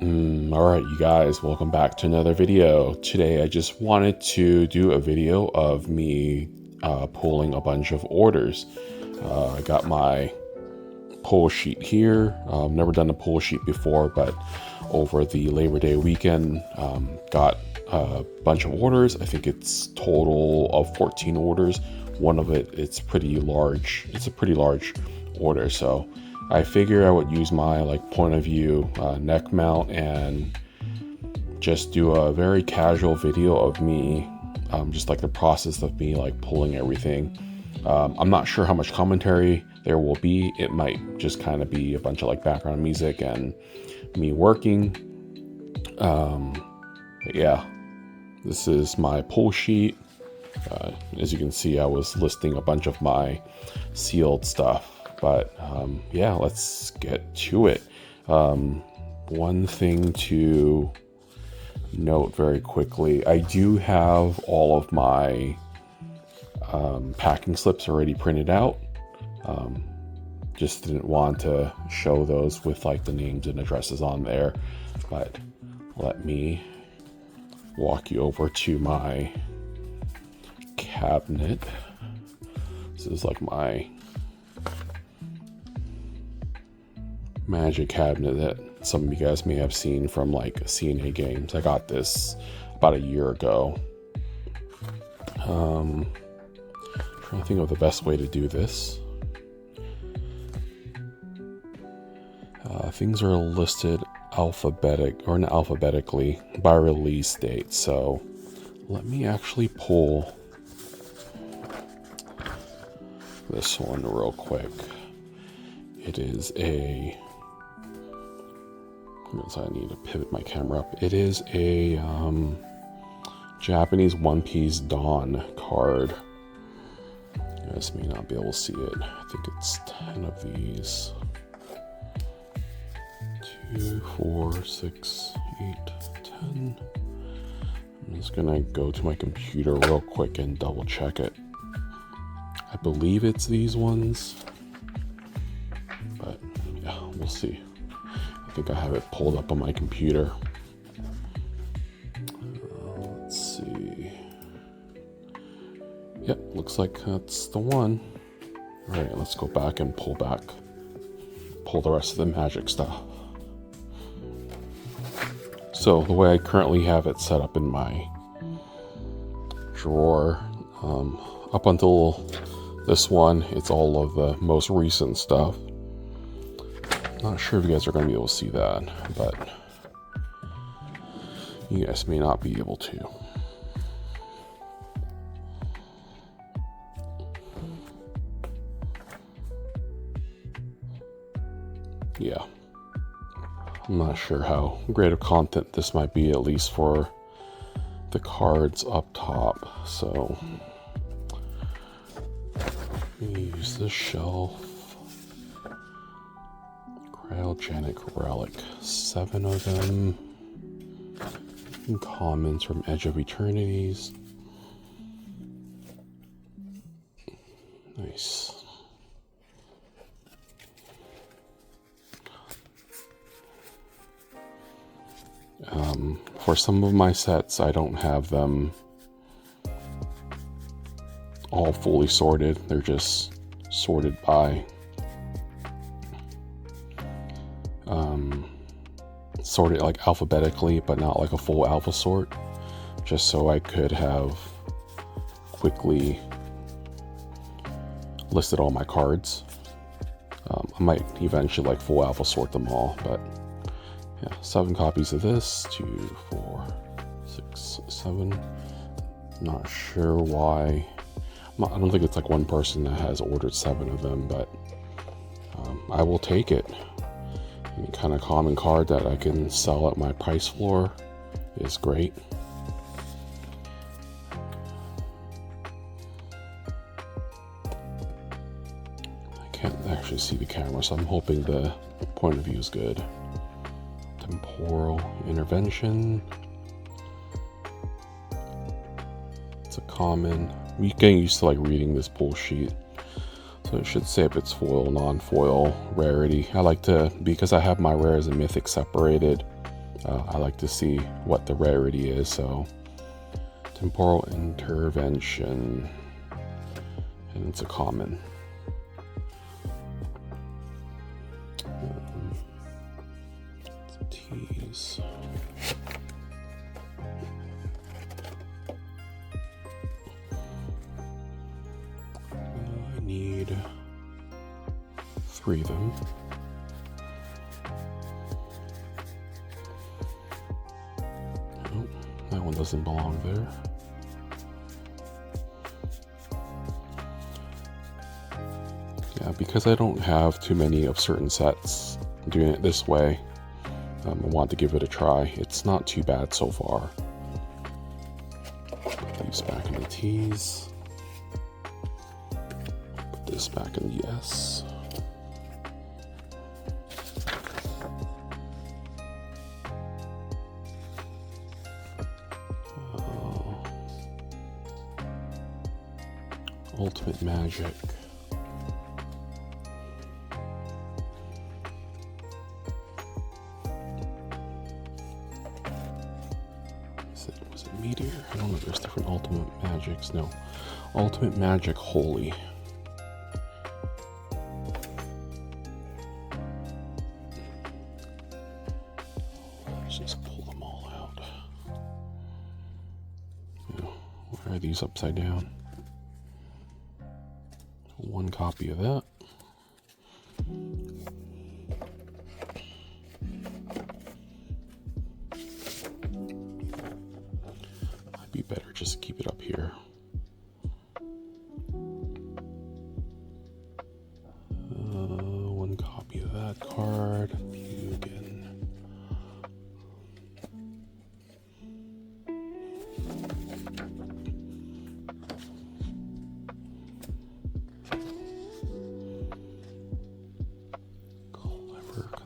Alright, you guys, welcome back to another video. Today I just wanted to do a video of me pulling a bunch of orders. I got my pull sheet here. Never done a pull sheet before, but over the Labor Day weekend, got a bunch of orders. I think it's total of 14 orders. One of it's pretty large. It's a pretty large order, so I figure I would use my point of view neck mount and just do a very casual video of me, just the process of me pulling everything. I'm not sure how much commentary there will be. It might just kind of be a bunch of background music and me working. But yeah, this is my pull sheet. As you can see, I was listing a bunch of my sealed stuff. But yeah, let's get to it. One thing to note very quickly, I do have all of my packing slips already printed out. Just didn't want to show those with the names and addresses on there. But let me walk you over to my cabinet. This is my magic cabinet that some of you guys may have seen from CNA games. I got this about a year ago. Trying to think of the best way to do this. Things are listed alphabetically by release date. So let me actually pull this one real quick. It is a I need to pivot my camera up. It is a Japanese One Piece Dawn card. You guys may not be able to see it. I think it's 10 of these. 2, 4, 6, 8, 10. I'm just gonna go to my computer real quick and double check it. I believe it's these ones, but yeah, we'll see. I think I have it pulled up on my computer. Let's see. Yep, looks like that's the one. All right, let's go back and pull the rest of the magic stuff. So the way I currently have it set up in my drawer, up until this one, it's all of the most recent stuff. Not sure if you guys are going to be able to see that, but you guys may not be able to. Yeah. I'm not sure how great of content this might be, at least for the cards up top. So use this shelf. Cryogenic relic, 7 of them. Commons from Edge of Eternities. Nice. For some of my sets, I don't have them all fully sorted. They're just sorted by sorted alphabetically, but not a full alpha sort, just so I could have quickly listed all my cards. I might eventually full alpha sort them all, but yeah, 7 copies of this. 2, 4, 6, 7. Not sure why. I don't think it's one person that has ordered 7 of them, but I will take it. Any kind of common card that I can sell at my price floor is great. I can't actually see the camera, so I'm hoping the point of view is good. Temporal intervention. It's a common. We're getting used to reading this pull sheet. So it should say if it's foil, non-foil, rarity. I like to, because I have my rares and mythics separated, I like to see what the rarity is, so temporal intervention, and it's a common. T's. I need 3 of them. Oh, that one doesn't belong there. Yeah, because I don't have too many of certain sets, doing it this way, I want to give it a try. It's not too bad so far. Put these back in the T's. Put this back in the S. Ultimate Magic. Was it Meteor? I don't know if there's different Ultimate Magics. No. Ultimate Magic Holy. Let's just pull them all out. Why are these upside down? 1 copy of that. Might be better just keep it up here. One copy of that card. Again.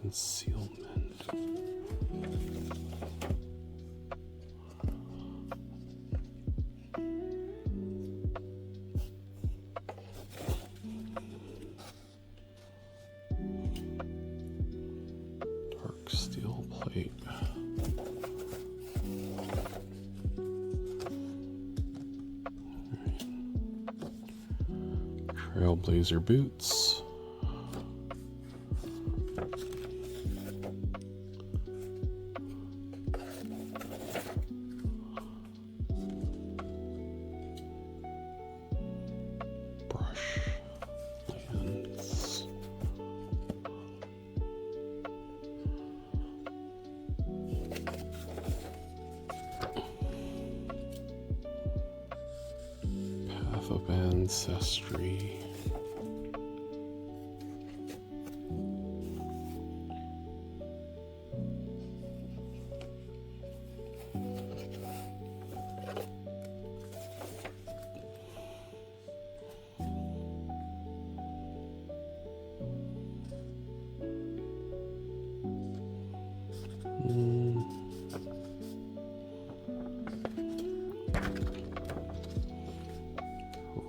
Concealment. Dark steel plate. Trailblazer boots. Of Ancestry.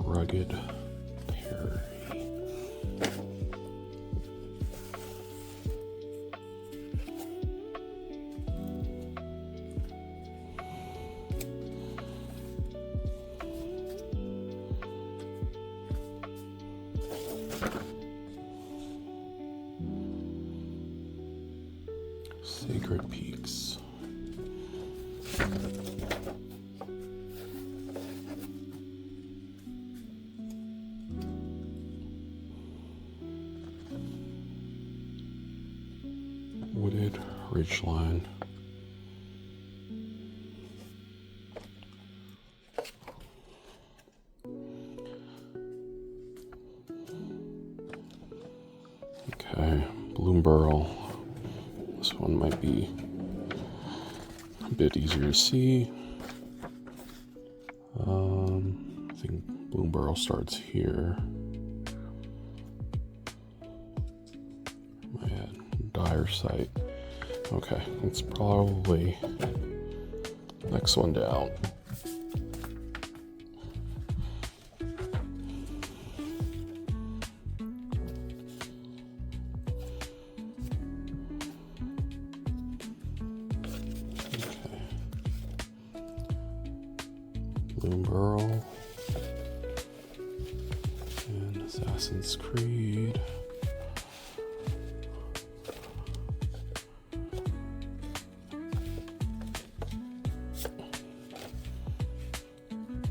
Rugged Perry. Sacred Peaks. Wooded Ridgeline. Okay, Bloomburl. This one might be a bit easier to see. I think Bloomburl starts here. Dire Sight. Okay, it's probably next one down. Bloom Burrow, and Assassin's Creed.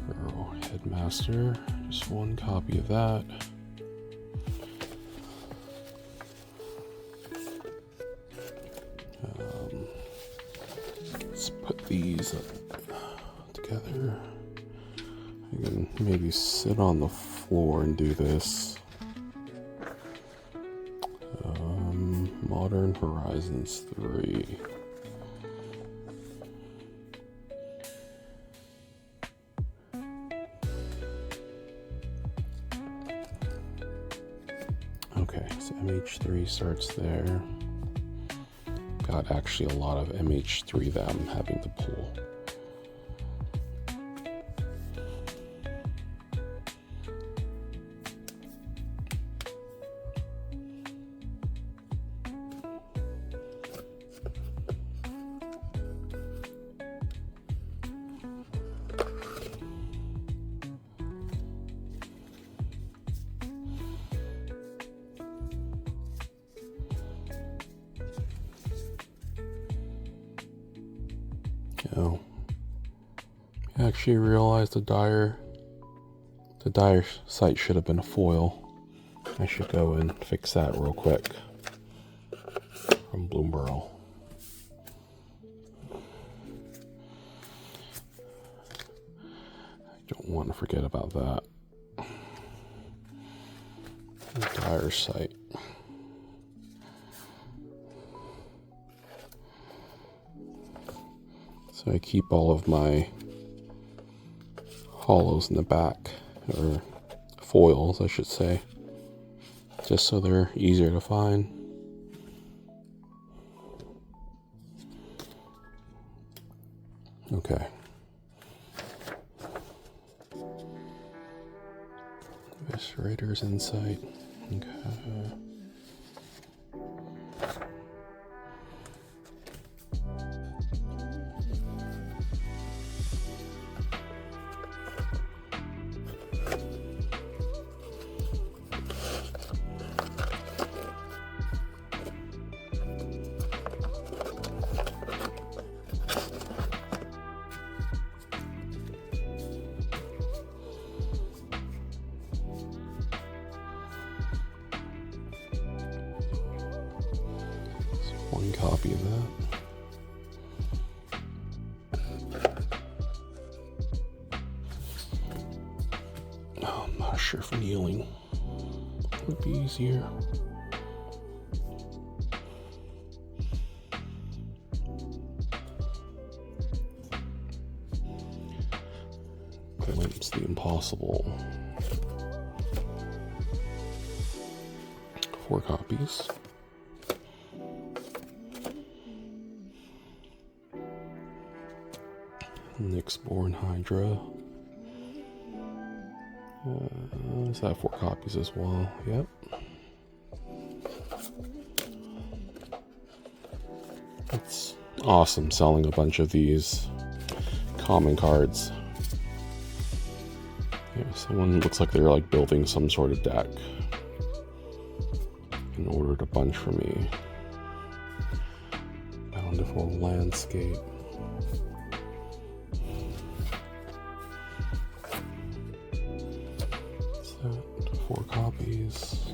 Burrow Headmaster, just one copy of that. Let's put these together. I can maybe sit on the floor and do this. Modern Horizons 3. Okay, so MH3 starts there. Got actually a lot of MH3 that I'm having to pull. Oh, I actually realized the dyer sight should have been a foil. I should go and fix that real quick from Bloom Burrow. I don't want to forget about that. The dyer sight. So I keep all of my hollows in the back, or foils I should say, just so they're easier to find. Okay. Eviscerator's Insight. Okay. One copy of that. Oh, I'm not sure if kneeling would be easier. Glimpse the Impossible. 4 copies. Nyxborn Hydra. Is that 4 copies as well? Yep. It's awesome selling a bunch of these common cards. Yeah, someone looks like they're like building some sort of deck and ordered a bunch for me. Bountiful Landscape. Set 4 copies.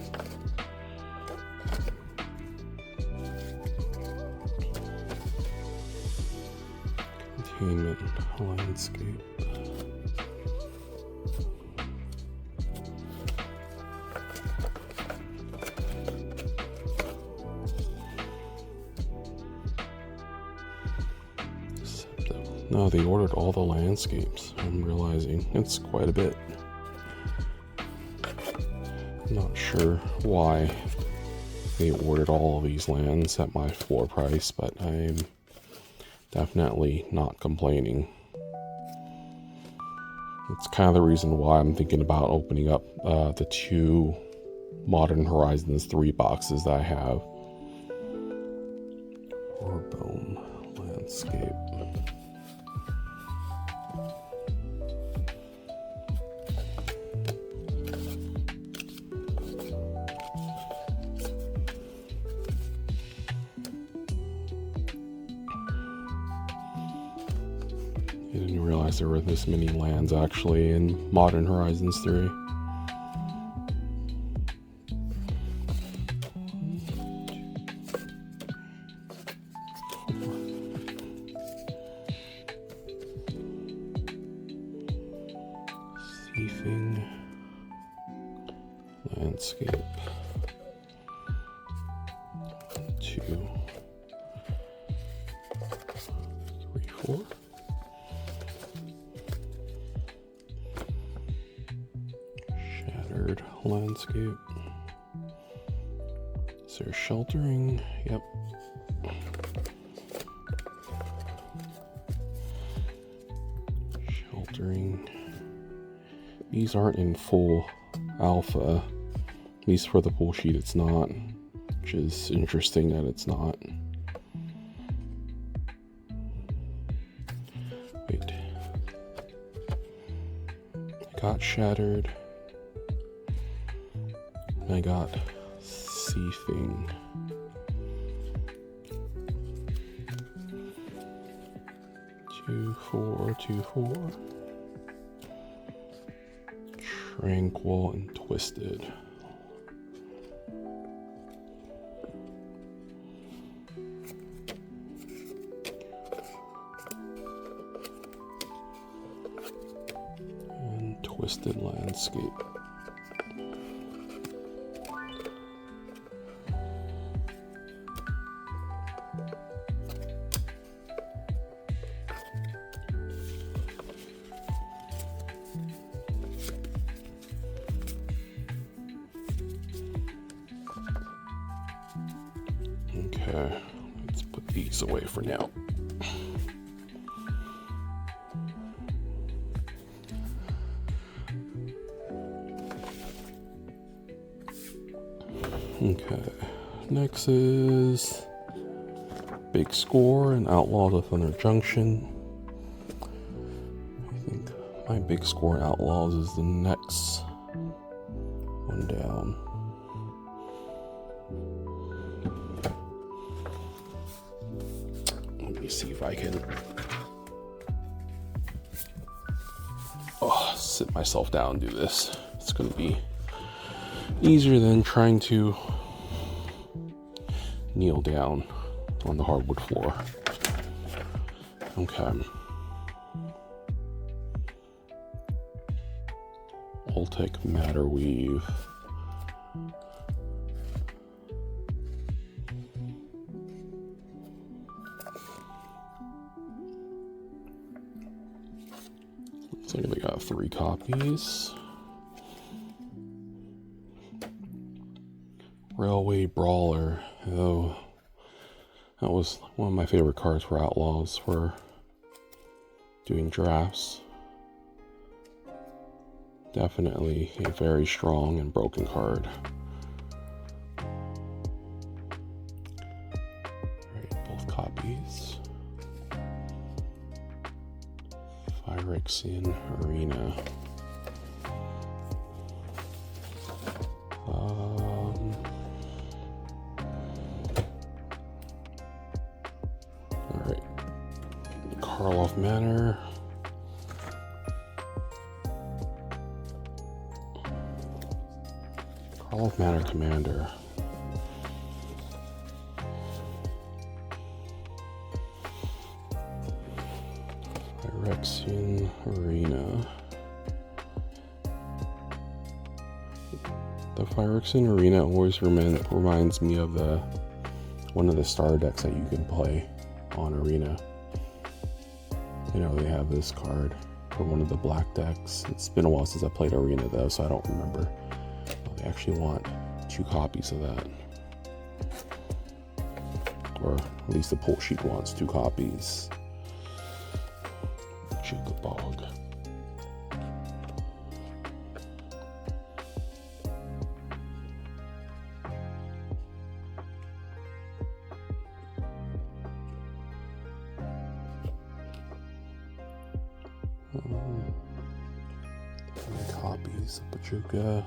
Containment Landscape. No, they ordered all the landscapes. I'm realizing it's quite a bit. Not sure why they ordered all of these lands at my floor price, but I'm definitely not complaining. It's kind of the reason why I'm thinking about opening up the 2 Modern Horizons 3 boxes that I have. Orbome Landscape. I didn't realize there were this many lands actually in Modern Horizons 3. Seething landscape. 2, 3, 4. Shattered landscape. Is there sheltering? Yep. Sheltering. These aren't in full alpha. At least for the pull sheet it's not. Which is interesting that it's not. Wait. I got shattered. I got seething. Two, four, 2, 4. Tranquil and twisted. And twisted landscape. Okay, let's put these away for now. Okay, next is Big Score and Outlaws of Thunder Junction. I think my Big Score and Outlaws is the next one down. Let me see if I can sit myself down and do this. It's going to be easier than trying to kneel down on the hardwood floor. Okay. Ultic Matter Weave. Looks like they got 3 copies. Railway Brawler. Oh, that was one of my favorite cards for Outlaws for doing drafts. Definitely a very strong and broken card. Alright, both copies. Phyrexian Arena. Alright. Karlov Manor. Karlov Manor Commander. Phyrexian Arena. The Phyrexian Arena always reminds me of one of the star decks that you can play on Arena. You know, they have this card for one of the black decks. It's been a while since I played Arena though, so I don't remember. They actually want 2 copies of that. Or at least the pull sheet wants 2 copies. Jukabog. Copies of Pachuca.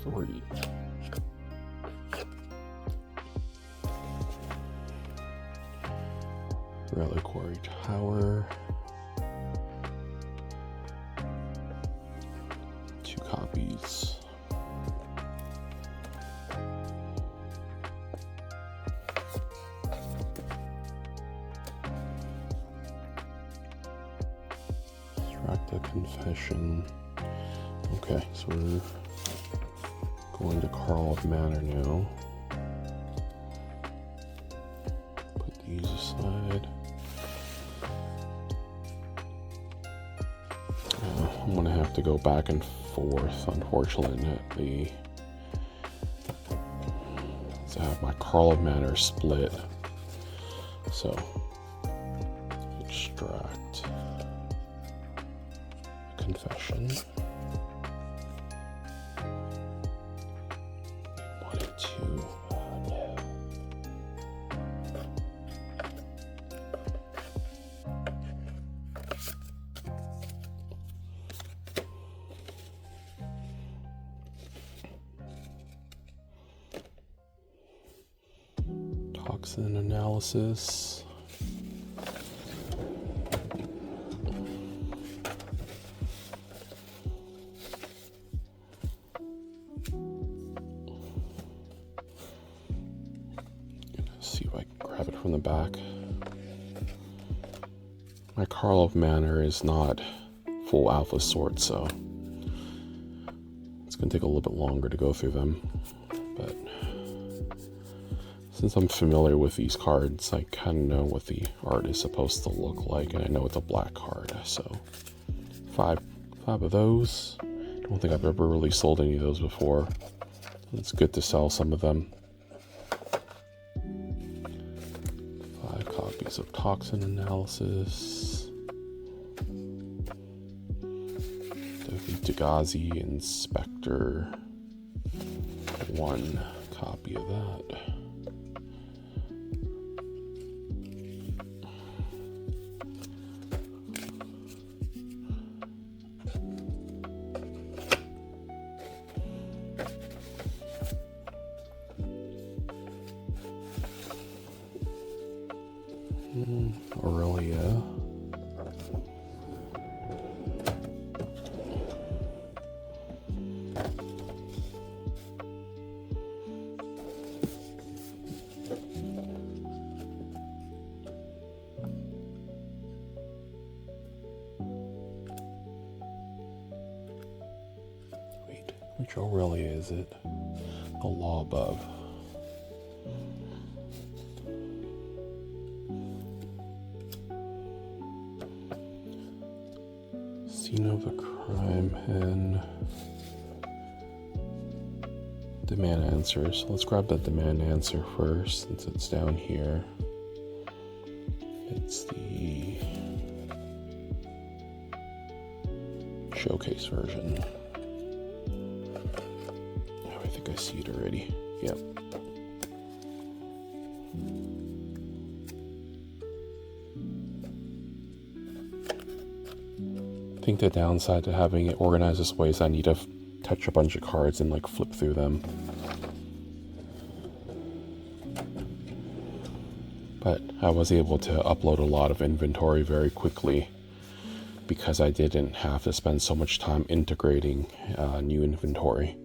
3. Reliquary Tower. 2 copies. Extract a confession. Okay, so we're going to Carl Manor now. Put these aside. I'm gonna have to go back and forth, unfortunately. I have my Carl Manor split. So, extract a confession. Wanted to, no. Toxin analysis. See if I can grab it from the back. My Karlov Manor is not full alpha sort, so it's going to take a little bit longer to go through them. But since I'm familiar with these cards, I kind of know what the art is supposed to look like, and I know it's a black card. So 5 of those. I don't think I've ever really sold any of those before. It's good to sell some of them. 5 copies of Toxin Analysis. Degazi Inspector. 1 copy of that. Aurelia. Wait, which Aurelia is it? The Law Above. Scene of the crime and demand answer. So let's grab that demand answer first, since it's down here. It's the showcase version. Oh, I think I see it already. Yep. I think the downside to having it organized this way is I need to touch a bunch of cards and like flip through them. But I was able to upload a lot of inventory very quickly because I didn't have to spend so much time integrating new inventory.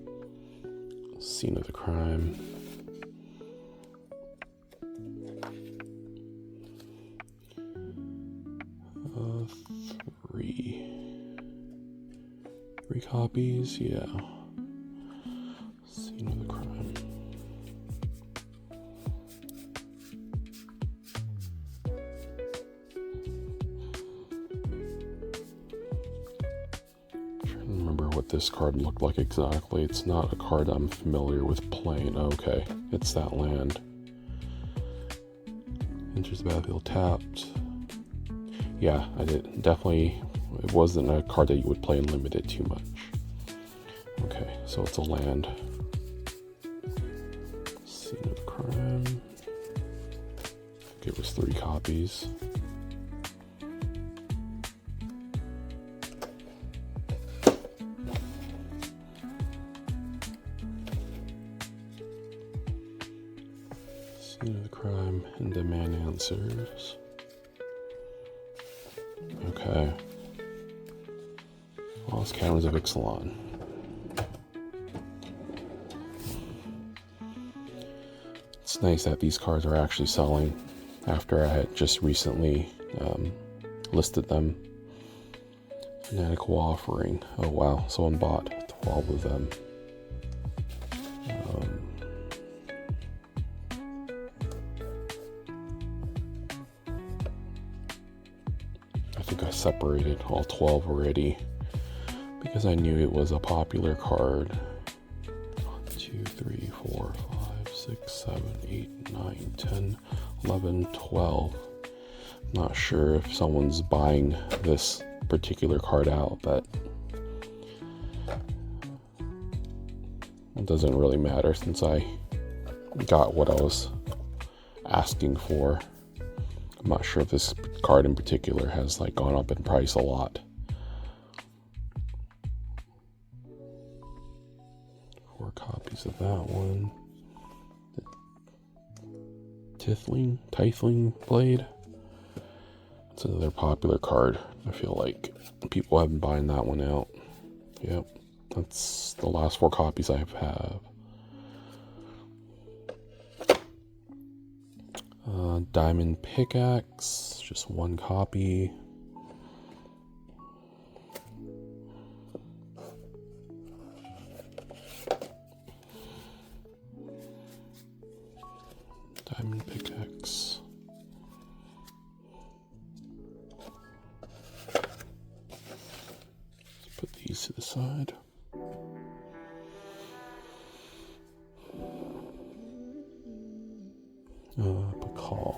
Scene of the crime. Three copies, yeah. Scene of the crime. Trying to remember what this card looked like exactly. It's not a card I'm familiar with playing. Okay, it's that land. Enters the battlefield tapped. Yeah, I did definitely. It wasn't a card that you would play in limited too much. Okay, so it's a land. Scene of the crime. Okay, it was 3 copies. Scene of the crime and demand answers. Okay. Lost Caverns of Ixalan. It's nice that these cards are actually selling after I had just recently listed them. Fanatical offering. Oh wow, someone bought 12 of them. I think I separated all 12 already because I knew it was a popular card. 1, 2, 3, 4, 5, 6, 7, 8, 9, 10, 11, 12. I'm not sure if someone's buying this particular card out, but it doesn't really matter since I got what I was asking for. I'm not sure if this card in particular has like gone up in price a lot. 4 copies of that one. Tithling Blade. It's another popular card. I feel like people have been buying that one out. Yep, that's the last 4 copies I have. Diamond Pickaxe, just 1 copy. Diamond Pickaxe. Let's put these to the side. Pakal.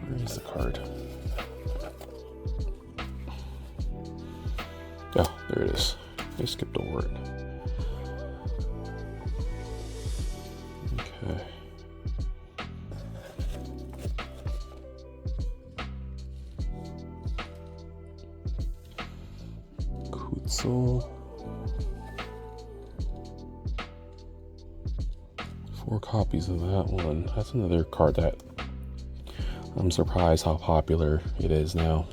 Where is the card? Oh, there it is. I skipped over it. Okay. Kutzel. 4 copies of that one. That's another card that I'm surprised how popular it is now.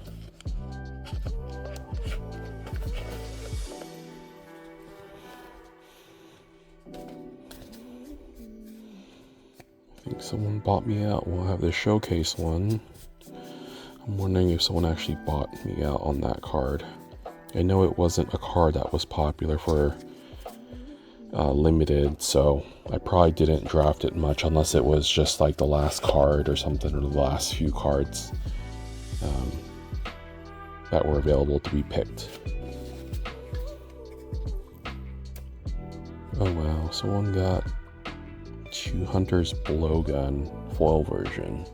I think someone bought me out. We'll have this showcase one. I'm wondering if someone actually bought me out on that card. I know it wasn't a card that was popular for limited, so I probably didn't draft it much unless it was just like the last card or something, or the last few cards that were available to be picked. Oh wow, someone got 2 Hunter's Blowgun foil version.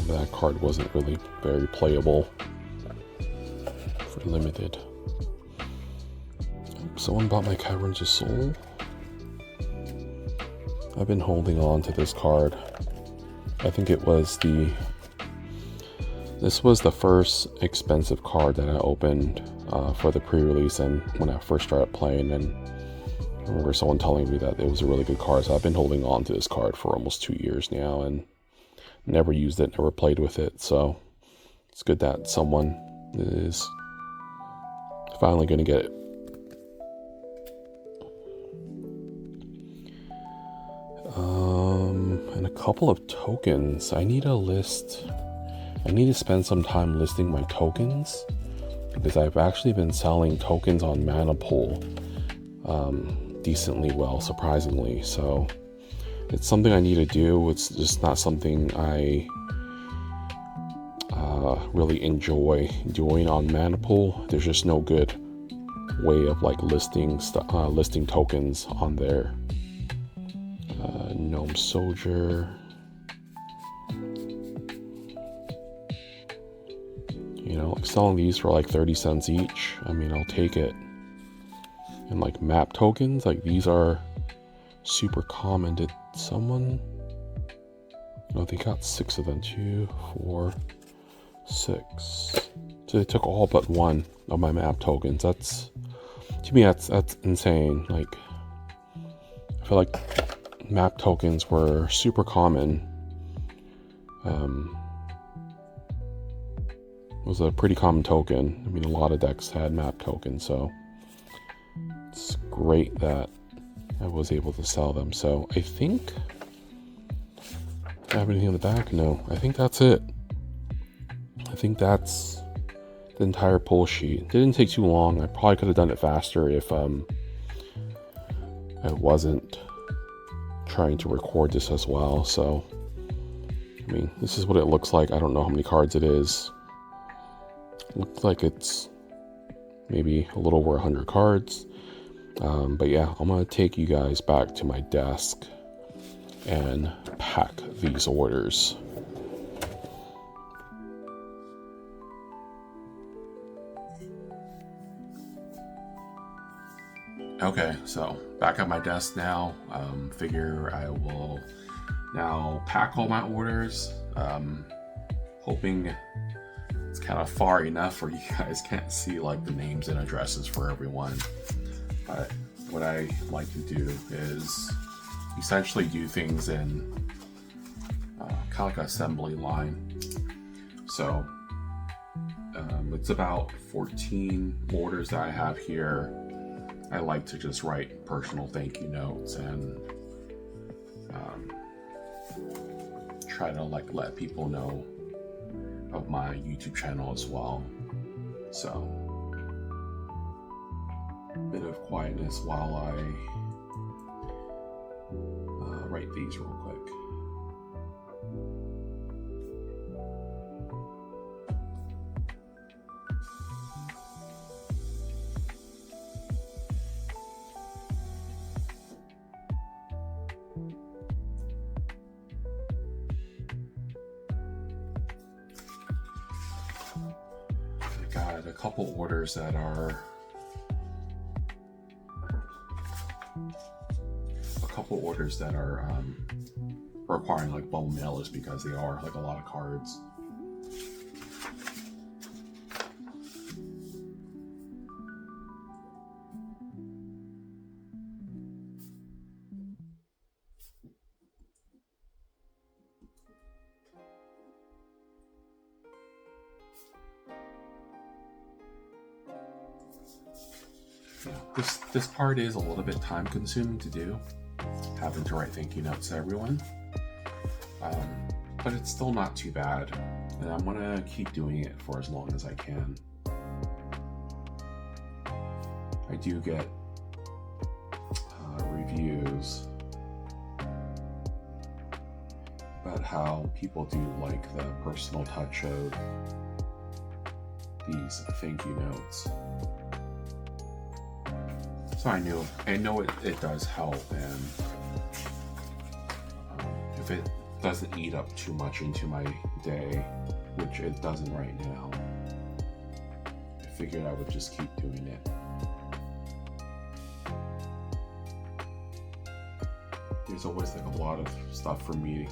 That card wasn't really very playable for limited. Someone bought my Caverns of Soul. I've been holding on to this card. I think this was the first expensive card that I opened for the pre-release and when I first started playing, and I remember someone telling me that it was a really good card, so I've been holding on to this card for almost 2 years now and never used it, never played with it, so it's good that someone is finally going to get it. And a couple of tokens. I need to spend some time listing my tokens because I've actually been selling tokens on Manapool decently well, surprisingly, so it's something I need to do. It's just not something I really enjoy doing on Manapool. There's just no good way of like listing tokens on there. Gnome Soldier. selling these for like 30 cents each. I mean, I'll take it. And like map tokens, like these are super common. Did someone? No, they got 6 of them. 2, 4, 6. So they took all but one of my map tokens. That's, to me, that's insane. Like, I feel like map tokens were super common. It was a pretty common token. I mean, a lot of decks had map tokens, so it's great that I was able to sell them. So I think, do I have anything on the back? No, I think that's it. I think that's the entire pull sheet. It didn't take too long. I probably could have done it faster if I wasn't trying to record this as well. So, I mean, this is what it looks like. I don't know how many cards it is. Looks like it's maybe a little over 100 cards. But yeah, I'm going to take you guys back to my desk and pack these orders. Okay, so back at my desk now. Figure I will now pack all my orders. Hoping it's kind of far enough where you guys can't see like the names and addresses for everyone. But what I like to do is essentially do things in kind of like an assembly line. So it's about 14 orders that I have here. I like to just write personal thank you notes and try to like let people know of my YouTube channel as well. So a bit of quietness while I write these real quick. Got a couple orders that are requiring like bubble mailers because they are like a lot of cards. This part is a little bit time consuming to do, having to write thank you notes to everyone, but it's still not too bad, and I'm gonna keep doing it for as long as I can. I do get reviews about how people do like the personal touch of these thank you notes. So I know it does help, and if it doesn't eat up too much into my day, which it doesn't right now, I figured I would just keep doing it. There's always like a lot of stuff for me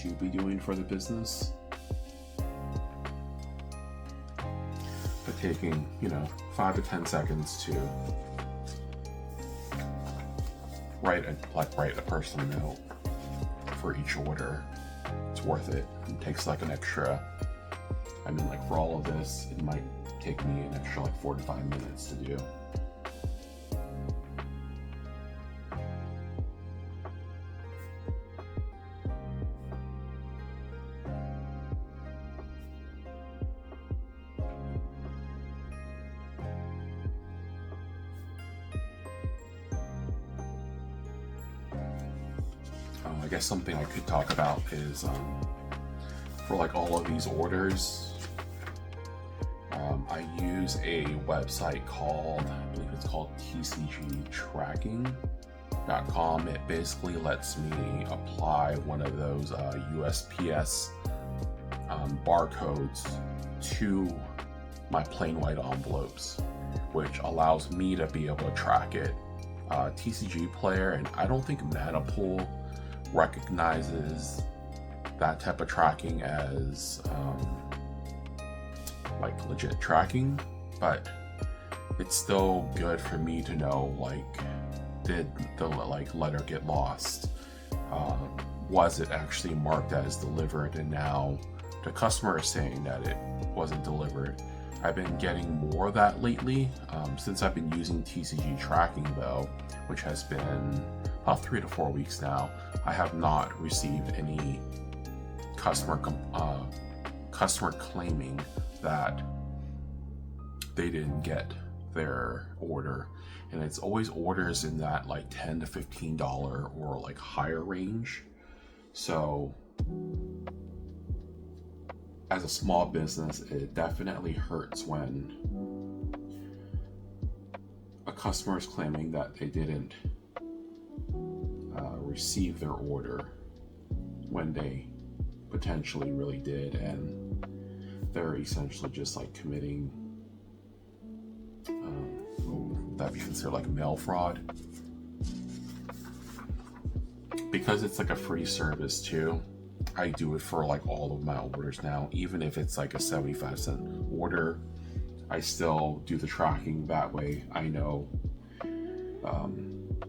to be doing for the business, but taking 5 to 10 seconds to write a personal note for each order, it's worth it. It takes like an extra, like for all of this, it might take me an extra like 4 to 5 minutes to do. I guess something I could talk about is for like all of these orders, I use a website called, I believe it's called TCGPlayer.com. It basically lets me apply one of those USPS barcodes to my plain white envelopes, which allows me to be able to track it. TCGPlayer, and I don't think Manapool recognizes that type of tracking as like legit tracking, but it's still good for me to know, like, did the letter get lost? Was it actually marked as delivered, and now the customer is saying that it wasn't delivered? I've been getting more of that lately since I've been using TCG tracking, though, which has been about 3 to 4 weeks now. I have not received any customer claiming that they didn't get their order, and it's always orders in that like $10 to $15 or like higher range. So as a small business, it definitely hurts when a customer is claiming that they didn't receive their order when they potentially really did, and they're essentially just like committing that be considered like mail fraud, because it's like a free service too. I do it for like all of my orders now, even if it's like a 75-cent order. I still do the tracking that way. I know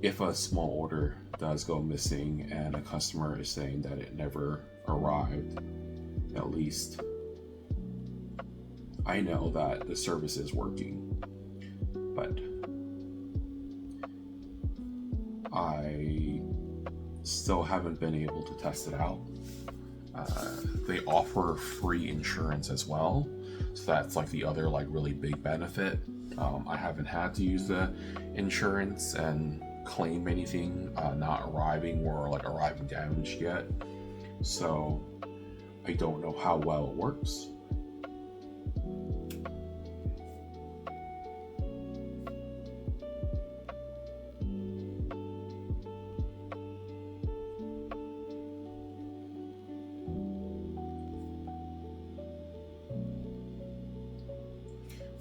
if a small order does go missing and a customer is saying that it never arrived, at least I know that the service is working. But I still haven't been able to test it out. They offer free insurance as well, so that's like the other like really big benefit. I haven't had to use the insurance and claim anything not arriving or like arriving damaged yet, so I don't know how well it works.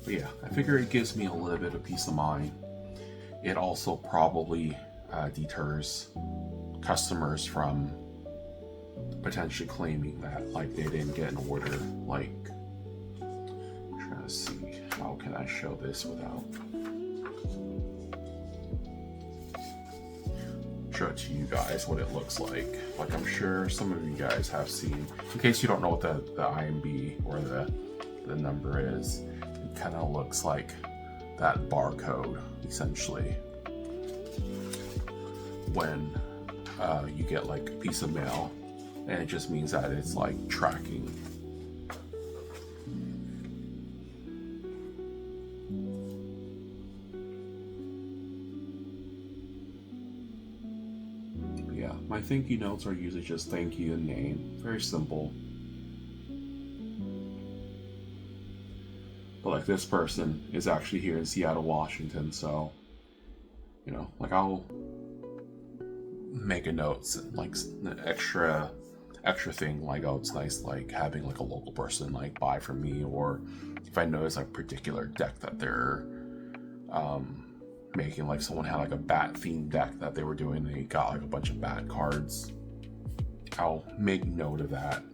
But yeah, I figure it gives me a little bit of peace of mind. It also probably deters customers from potentially claiming that like they didn't get an order. Like, I'm trying to see, how can I show this without show it to you guys what it looks like. Like, I'm sure some of you guys have seen, in case you don't know what the IMB or the number is. It kind of looks like that barcode, essentially, when you get like a piece of mail, and it just means that it's like tracking. But yeah, my thank you notes are usually just thank you and name, very simple. But like, this person is actually here in Seattle, Washington, so, you know, like, I'll make a note, like an extra thing, like, oh, it's nice like having like a local person like buy from me, or if I notice like particular deck that they're making, like someone had like a bat themed deck that they were doing, they got like a bunch of bat cards, I'll make note of that.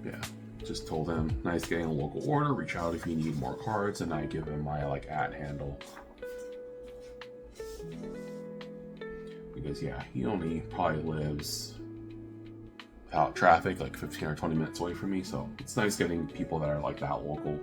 Yeah, just told him, nice getting a local order, reach out if you need more cards, and I give him my like @handle. Because yeah, he only probably lives without traffic like 15 or 20 minutes away from me, so it's nice getting people that are like that local.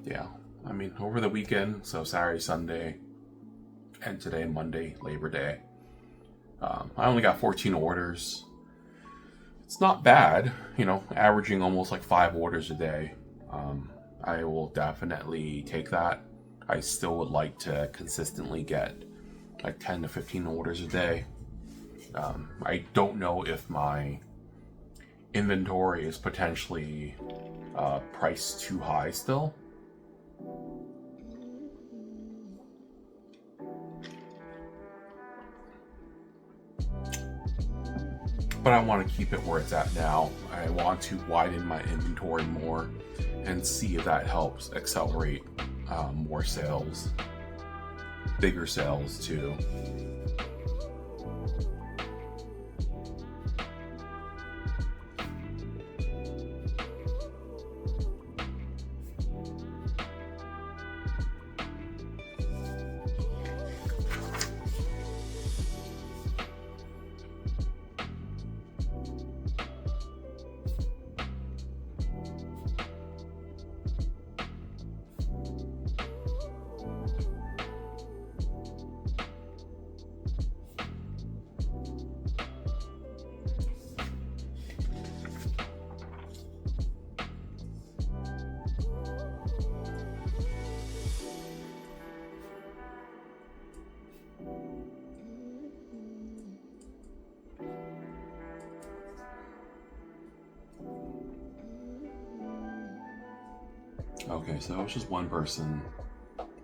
yeah, I mean, over the weekend, so Saturday, Sunday, and today, Monday, Labor Day, I only got 14 orders. It's not bad, you know, averaging almost like 5 orders a day. I will definitely take that. I still would like to consistently get like 10 to 15 orders a day. I don't know if my inventory is potentially priced too high still. But I want to keep it where it's at now. I want to widen my inventory more and see if that helps accelerate more sales, bigger sales too. Okay, so it was just one person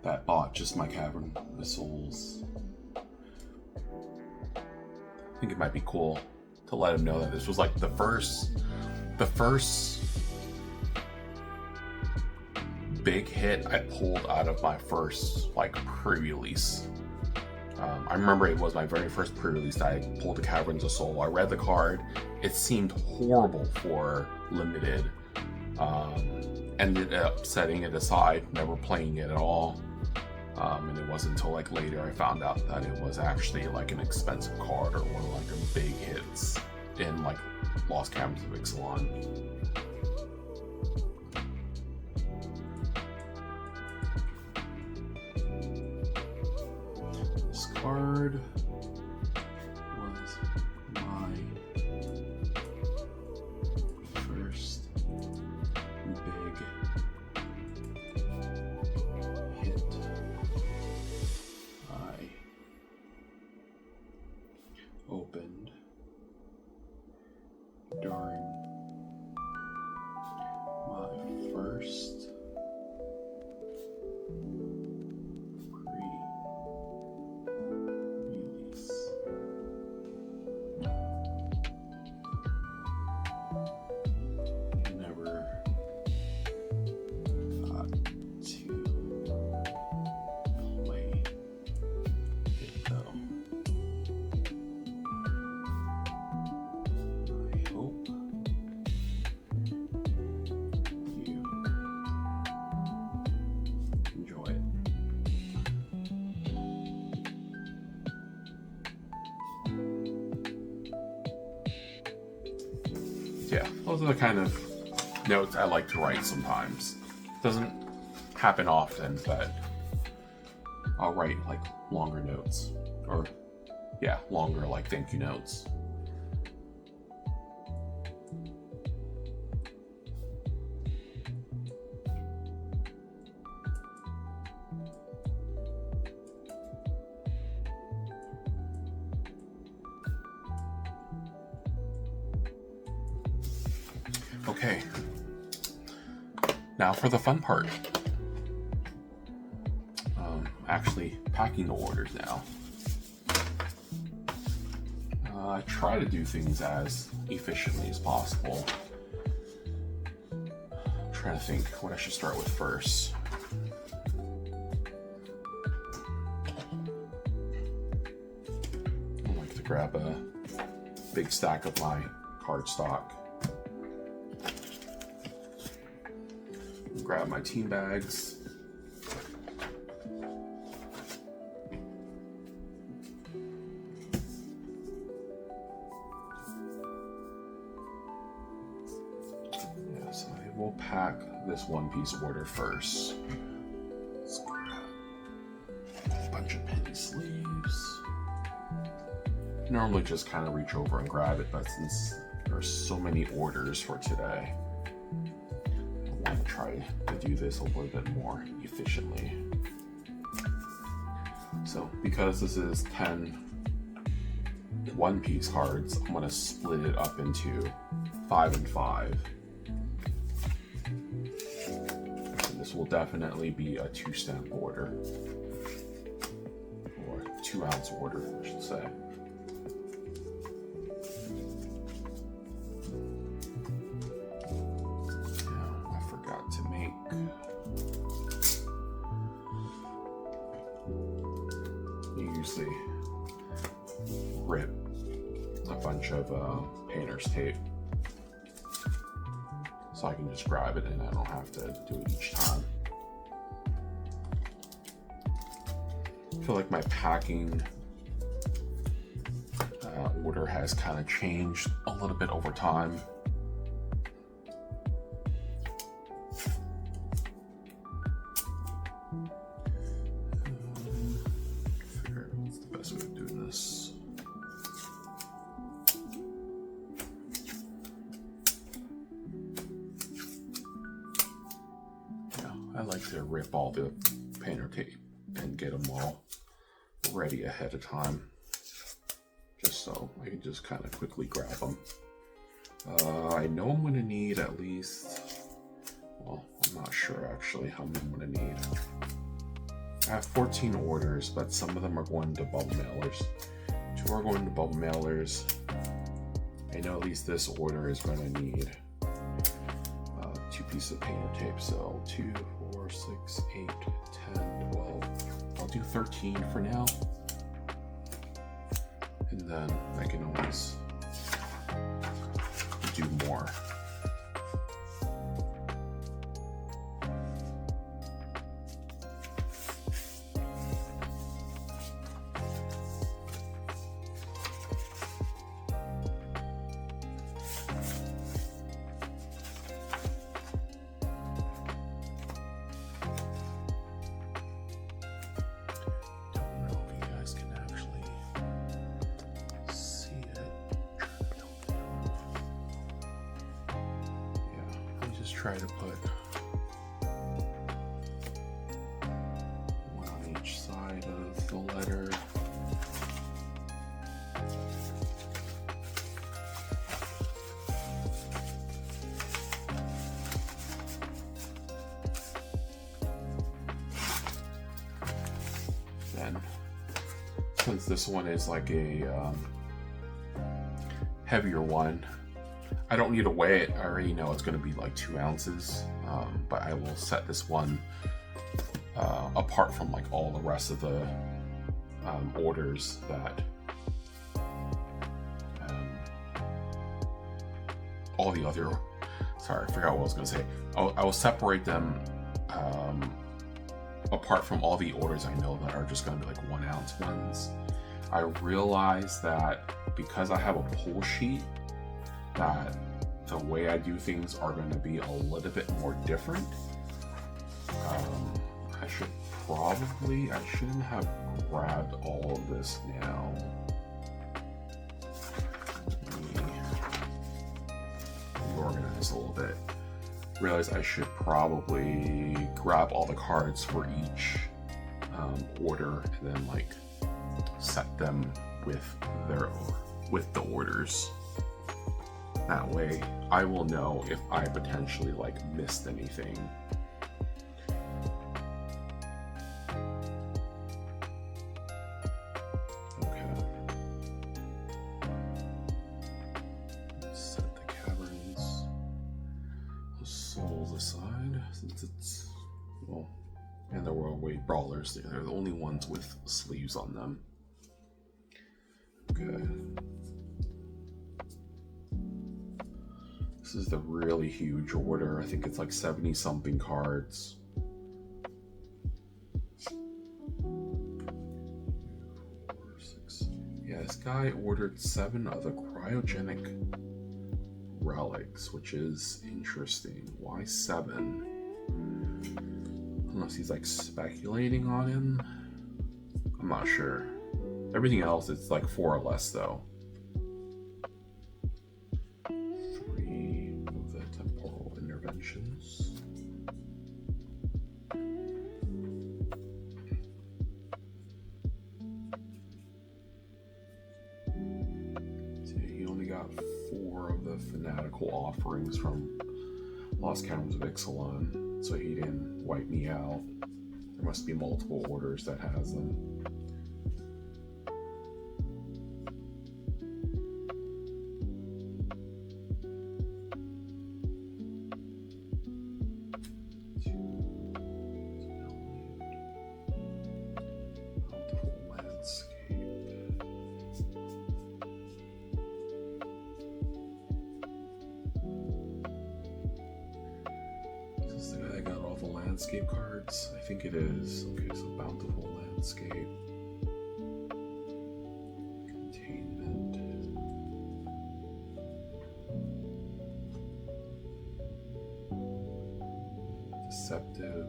that bought just my cavern of souls. I think it might be cool to let him know that this was like the first big hit I pulled out of my first like pre-release. I remember it was my very first pre-release that I pulled the Caverns of Soul. I read the card. It seemed horrible for limited. Ended up setting it aside, never playing it at all. And it wasn't until like later I found out that it was actually like an expensive card or one of like the big hits in like Lost Caverns of Ixalan. This card was my first big hit. I opened during my first pre-release. Never got to play it though. I hope you enjoy it. Yeah, those are the kind of notes I like to write sometimes. Doesn't happen often, but I'll write like longer notes, or yeah, longer like thank you notes. Okay, now for the fun part. Actually packing the orders now. I try to do things as efficiently as possible. I'm trying to think what I should start with first. I like to grab a big stack of my cardstock. Grab my team bags. Yes, I will pack this one piece order first. Let's grab a bunch of penny sleeves. Normally just kind of reach over and grab it, but since there's so many orders for today, I want to try to do this a little bit more efficiently. So because this is 10 one-piece cards, I'm going to split it up into 5 and 5. And this will definitely be a 2-stamp order, or 2-ounce order, I should say. Now, I forgot to make usually rip a bunch of painter's tape so I can just grab it and I don't have to do it each time. I feel like my packing order has kind of changed a little bit over time. Figure out what's the best way of doing this. I like to rip all the painter tape and get them all ready ahead of time, just so I can just kind of quickly grab them. I know I'm going to need at least, well, I'm not sure actually how many I'm going to need. I have 14 orders, but some of them are going to bubble mailers. 2 are going to bubble mailers. I know at least this order is going to need 2 pieces of painter tape, so 2, 4, 6, 8, 10, 12. I'll do 13 for now, and then I can always do more. Try to put one on each side of the letter. Then, since this one is like a heavier one, I don't need to weigh it. I already know it's going to be like 2 ounces, but I will set this one apart from like all the rest of the orders that all the other, sorry, I forgot what I was going to say. I will separate them apart from all the orders I know that are just going to be like 1 ounce ones. I realize that because I have a pull sheet, that the way I do things are going to be a little bit more different. I shouldn't have grabbed all of this now. Let me reorganize a little bit. Realize I should probably grab all the cards for each order and then like set them with the orders. That way I will know if I potentially like missed anything. Okay. Set the caverns, the souls aside, since it's, well, and the World Weight Brawlers, they're the only ones with sleeves on them. Okay. This is the really huge order. I think it's like 70 something cards. 4, 6. Yeah, this guy ordered 7 of the cryogenic relics, which is interesting. Why 7? Unless he's like speculating on him. I'm not sure. Everything else, it's like 4 or less though. 3 of the temporal interventions. So he only got 4 of the fanatical offerings from Lost Caverns of Ixalan, so he didn't wipe me out. There must be multiple orders that has them. Landscape cards, I think it is. Okay, so Bountiful Landscape, Containment, Deceptive,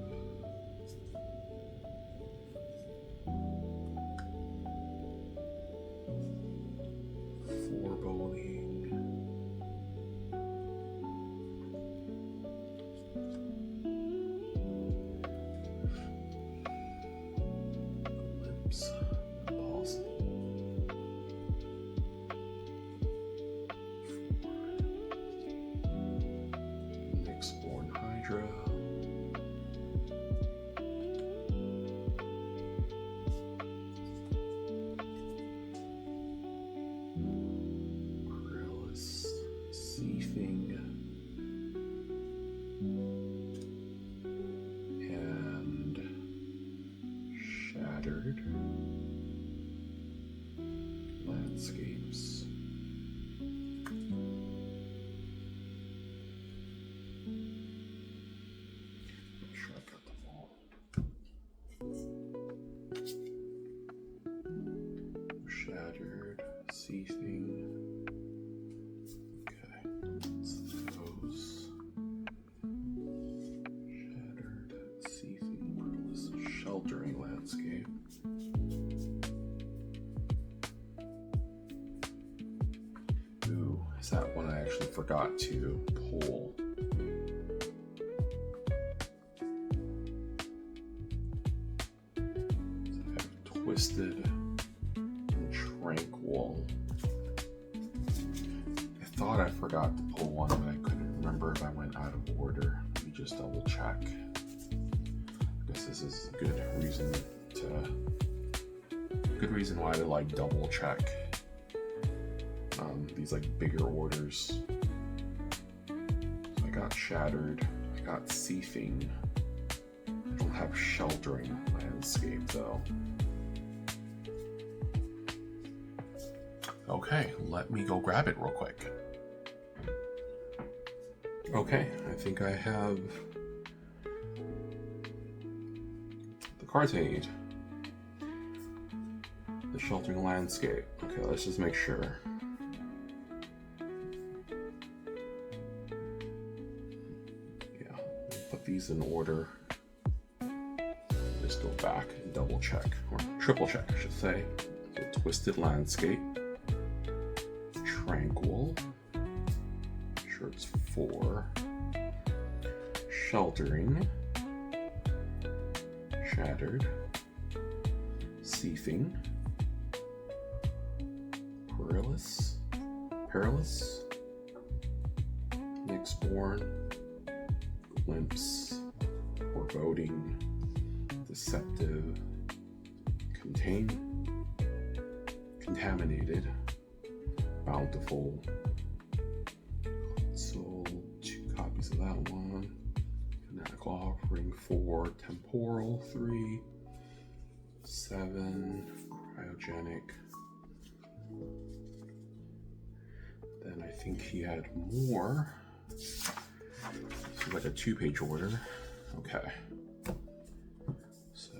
Foreboding, Landscapes. I'm sure I got them all. Shattered, Seething. Okay, that's those. Shattered, Seething, Perilous, Sheltering Landscape. Is that one I actually forgot to pull? So I have Twisted and Tranquil. I thought I forgot to pull one, but I couldn't remember if I went out of order. Let me just double check. I guess this is a good reason why to like double check these like bigger orders. So I got Shattered, I got Seething. I don't have Sheltering Landscape though. Okay, let me go grab it real quick. Okay, I think I have the cards I need. The Sheltering Landscape. Okay, let's just make sure. Put these in order. Just go back and double check, or triple check, I should say. So Twisted Landscape, Tranquil, sure it's 4, Sheltering, Shattered, Seething, Perilous, Nyxborn, Glimpse, Foreboding, Deceptive, Contaminated, Bountiful. Sold 2 copies of that one. Fanatical Offering 4, Temporal 3, 7, Cryogenic. Then I think he had more. So like a 2-page order. Okay. So,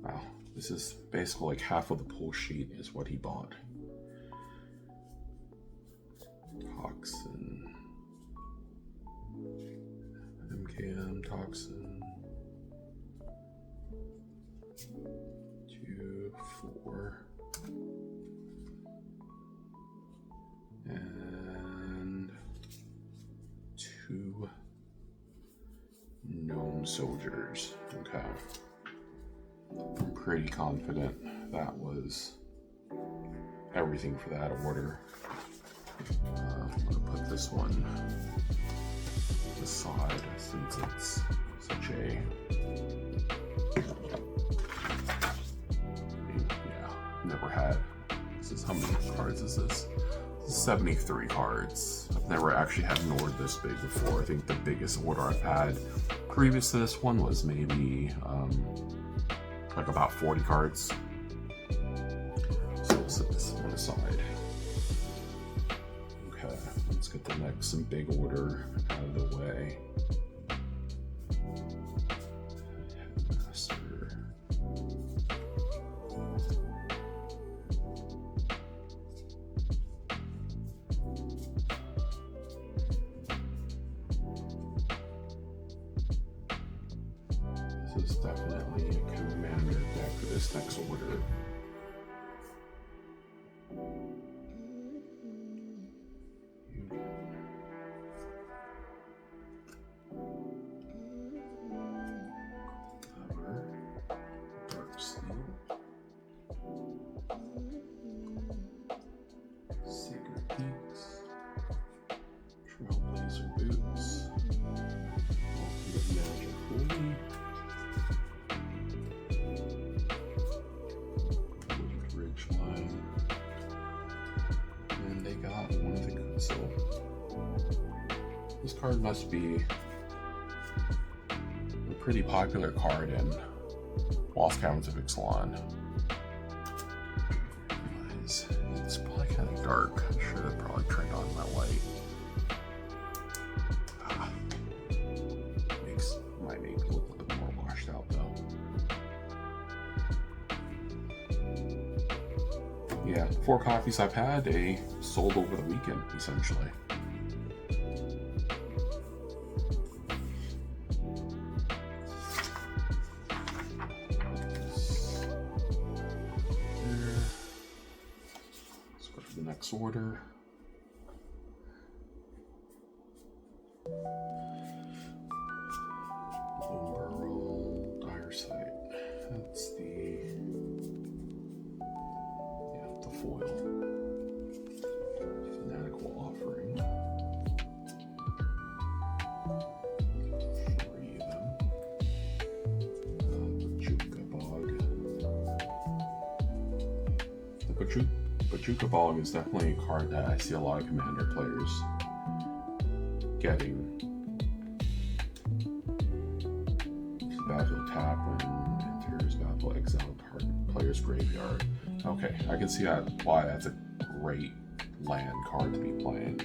wow, this is basically like half of the pull sheet is what he bought. Toxin, MKM, toxin. 2, 4. And 2 gnome soldiers. Okay. I'm pretty confident that was everything for that order. I'm gonna put this one aside since it's such a never had. This is, how many cards is this? 73 cards. I've never actually had an order this big before. I think the biggest order I've had previous to this one was maybe like about 40 cards. So we'll set this one aside. Okay, let's get the next and big order out of the way. This is definitely a commander deck for this next order. Dark Steel, Sacred Peaks, Trailblazer Boots, Ultimate Magic Holy, Wooded Ridgeline, and they got one of the Kutzil. This card must be a pretty popular card in Lost Caverns of Ixalan. It's probably kind of dark. I'm sure that probably turned on my light. Might make it look a little bit more washed out though. Yeah, 4 copies I've had, they sold over the weekend essentially. Next order. Umberal Dire Sight. That's the foil. Fanatical Offering. 3 of them. Pachuca Bog. The Pachuca Bog is definitely a card that I see a lot of Commander players getting. Battlefield tap when enters battle, exile target player's graveyard. Okay, I can see why that's a great land card to be playing.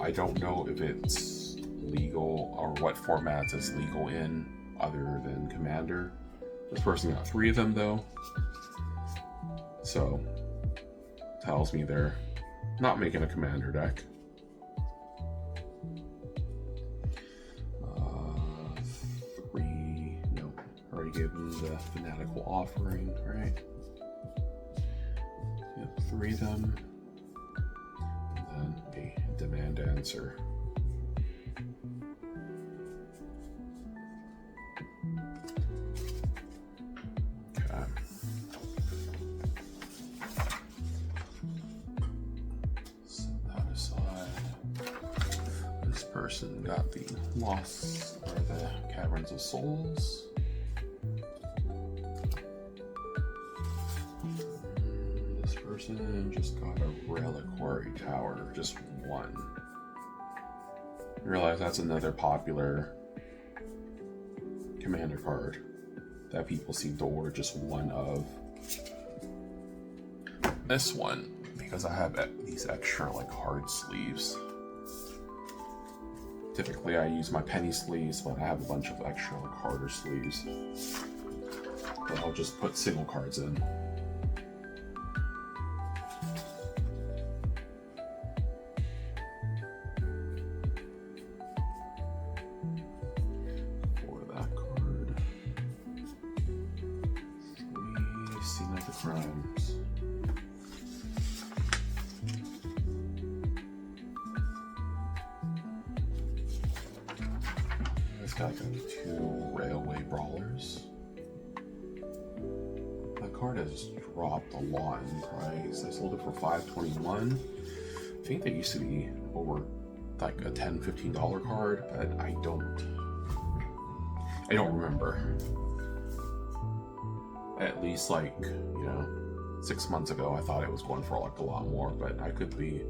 I don't know if it's legal or what formats it's legal in other than Commander. This person got 3 of them though. So, tells me they're not making a Commander deck. 3, no, already gave them the Fanatical Offering, right? Yep, 3 of them. And then a Demand Answer. Person got the Lost or the Caverns of Souls. This person just got a Reliquary Tower, just 1. I realize that's another popular Commander card that people seem to order just 1 of. This one, because I have these extra like hard sleeves. Typically I use my penny sleeves, but I have a bunch of extra like harder sleeves that I'll just put single cards in. frames. It's got 2 railway brawlers. That card has dropped a lot in price. I sold it for $5.21. I think they used to be over like a $10-15 card, but I don't remember. At least, like, you know, 6 months ago I thought it was going for like a lot more, but I could be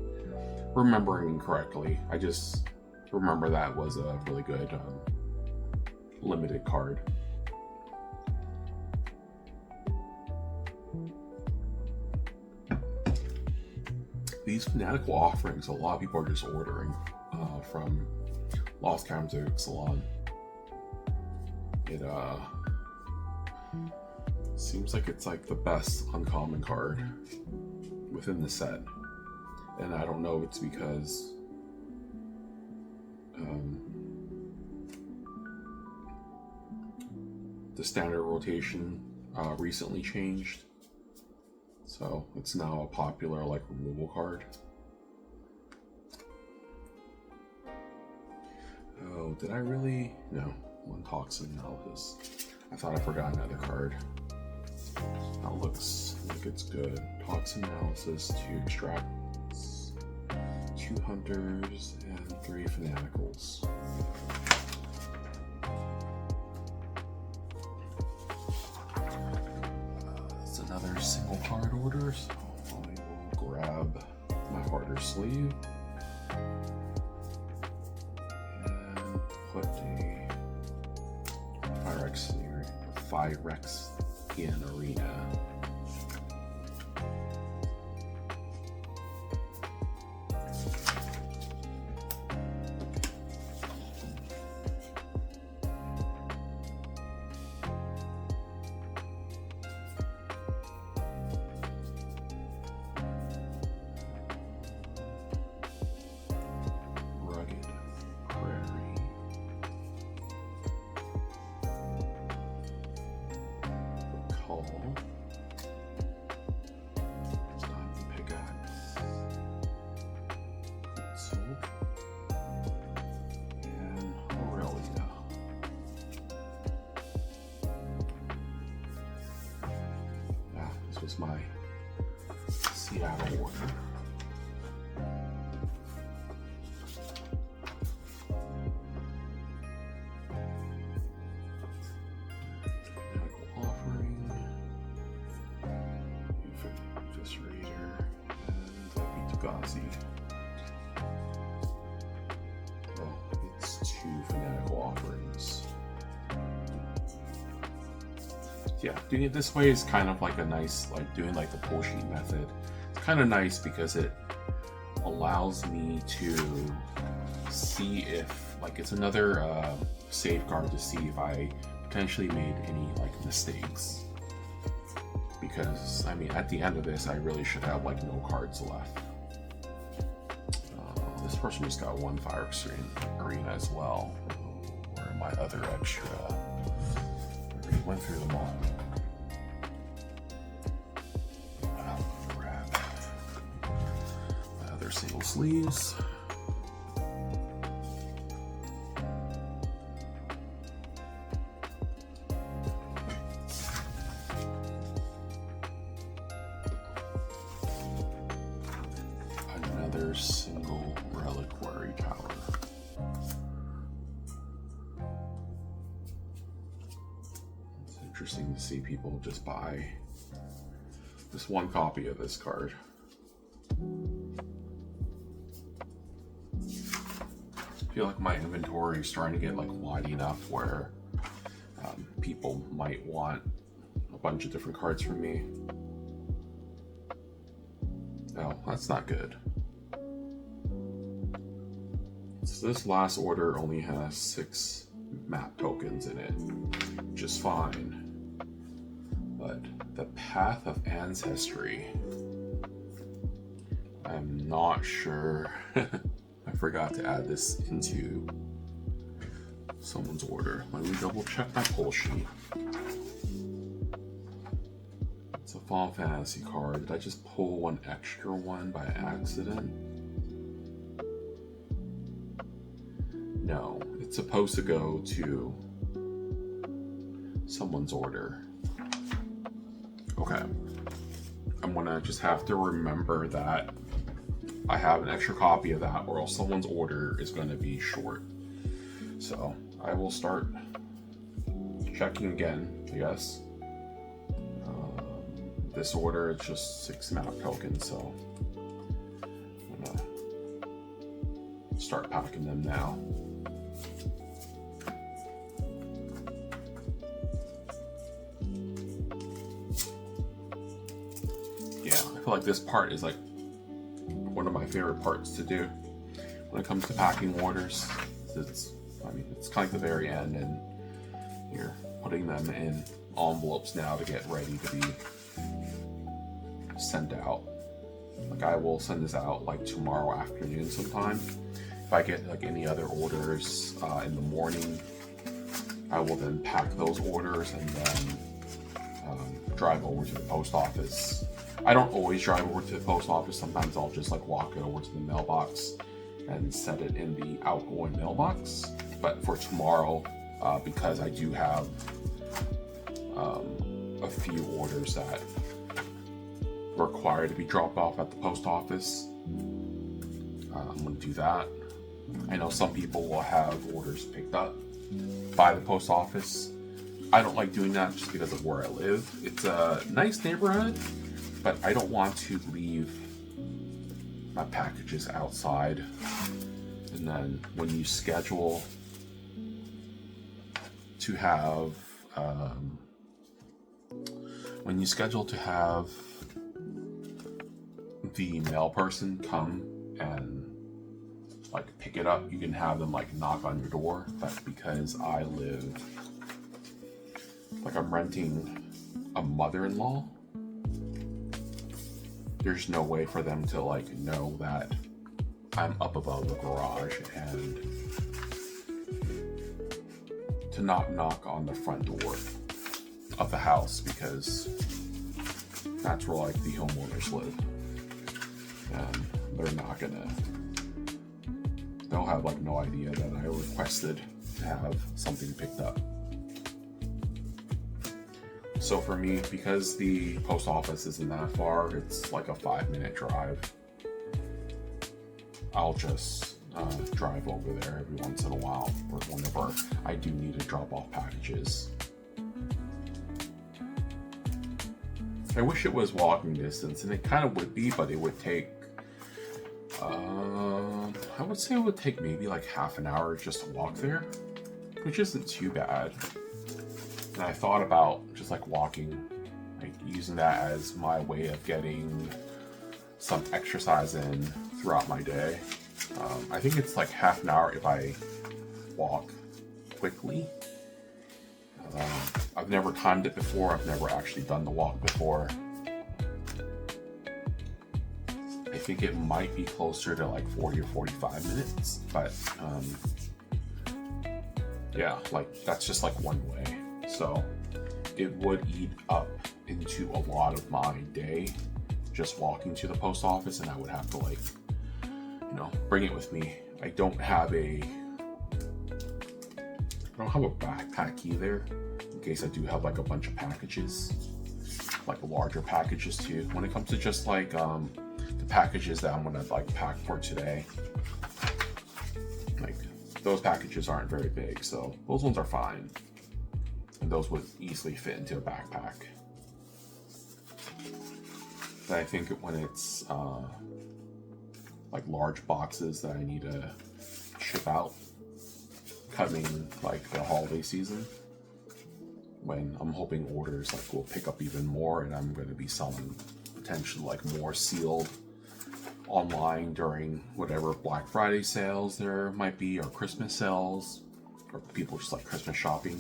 remembering incorrectly. I just remember that was a really good limited card. These fanatical offerings, a lot of people are just ordering from Lost Counter Salon. It seems like it's like the best uncommon card within the set, and I don't know if it's because the standard rotation recently changed, so it's now a popular like removal card. Oh, did I really? No. One toxin analysis. I thought I forgot another card. That looks like it's good. Toxin analysis, 2 extracts, 2 hunters, and 3 fanaticals. That's another single card order, so I will grab my harder sleeve and put a Firex in Arena. Rugged Prairie. Call. Stop the pickaxe. Console. And Aurelia. Yeah, this was my Seattle order. Well, it's 2 fanatical offerings. Yeah, doing it this way is kind of like a nice, like doing like the pull sheet method. It's kind of nice because it allows me to see if, like, it's another safeguard to see if I potentially made any like mistakes. Because, I mean, at the end of this, I really should have like no cards left. This person just got 1 Fire Arena as well. Where are my other extra? I already went through them all. I'll grab my other single sleeves. Another single reliquary tower. It's interesting to see people just buy just 1 copy of this card. I feel like my inventory is starting to get like wide enough where people might want a bunch of different cards from me. No, that's not good. So this last order only has 6 map tokens in it, which is fine. But the Path of Ancestry, I'm not sure. I forgot to add this into someone's order. Let me double check my pull sheet. It's a Final Fantasy card. Did I just pull one extra one by accident? No, it's supposed to go to someone's order. Okay. I'm gonna just have to remember that I have an extra copy of that, or else someone's order is gonna be short. So I will start checking again, I guess. This order, it's just 6 mana tokens, so I'm gonna start packing them now. Yeah, I feel like this part is like one of my favorite parts to do when it comes to packing orders. It's kind of like the very end, and you're putting them in envelopes now to get ready to be sent out. Like I will send this out like tomorrow afternoon sometime. If I get like any other orders in the morning, I will then pack those orders and then drive over to the post office. I don't always drive over to the post office. Sometimes I'll just like walk it over to the mailbox and set it in the outgoing mailbox. But for tomorrow, because I do have a few orders that require to be dropped off at the post office, I'm going to do that. I know some people will have orders picked up by the post office. I don't like doing that just because of where I live. It's a nice neighborhood, but I don't want to leave my packages outside. And then when you schedule to have the mail person come and like pick it up, you can have them like knock on your door. But because I live, like I'm renting a mother-in-law, there's no way for them to like know that I'm up above the garage and to not knock on the front door of the house, because that's where like the homeowners live, and they're not gonna, they'll have like no idea that I requested to have something picked up. So for me, because the post office isn't that far, it's like a 5-minute drive, I'll just drive over there every once in a while, or whenever I do need to drop off packages. I wish it was walking distance, and it kind of would be, but it would take, I would say it would take maybe like half an hour just to walk there, which isn't too bad. And I thought about just like walking, like using that as my way of getting some exercise in throughout my day. I think it's like half an hour if I walk quickly. I've never timed it before. I've never actually done the walk before. I think it might be closer to like 40 or 45 minutes, but yeah, like that's just like one way. So it would eat up into a lot of my day just walking to the post office, and I would have to like, you know, bring it with me. I don't have a backpack either, in case I do have like a bunch of packages, like larger packages too. When it comes to just like the packages that I'm gonna like pack for today, like those packages aren't very big, so those ones are fine, and those would easily fit into a backpack. But I think when it's like large boxes that I need to ship out coming like the holiday season, when I'm hoping orders like will pick up even more, and I'm going to be selling potentially like more sealed online during whatever Black Friday sales there might be, or Christmas sales, or people just like Christmas shopping.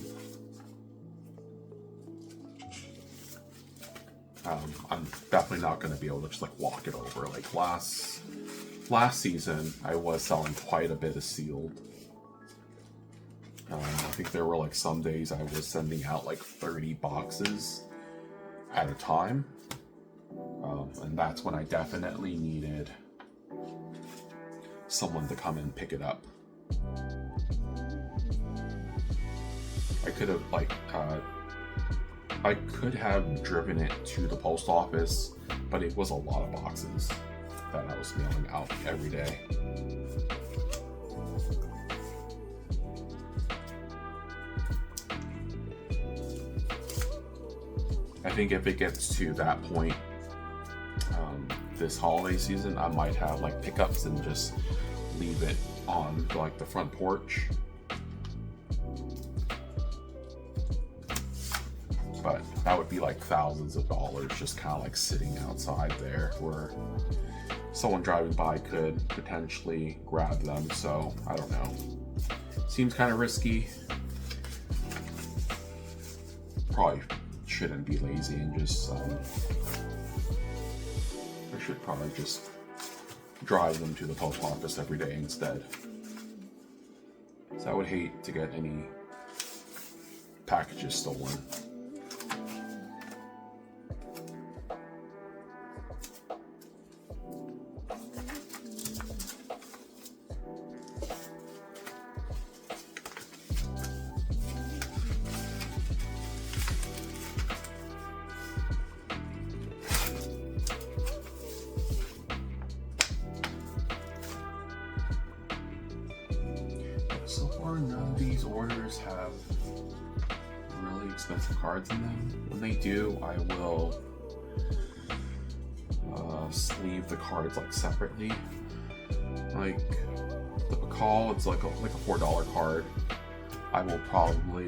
I'm definitely not going to be able to just like walk it over. Like last season, I was selling quite a bit of sealed. I think there were like some days I was sending out like 30 boxes at a time. And that's when I definitely needed someone to come and pick it up. I could have I could have driven it to the post office, but it was a lot of boxes that I was mailing out every day. I think if it gets to that point this holiday season, I might have like pickups and just leave it on like the front porch. But that would be like thousands of dollars just kind of like sitting outside there where someone driving by could potentially grab them. So I don't know. Seems kind of risky. Probably shouldn't be lazy and just I should probably just drive them to the post office every day instead. So I would hate to get any packages stolen. So far, none of these orders have really expensive cards in them. When they do, I will sleeve the cards like separately. Like the Bacall, it's like a $4 card. I will probably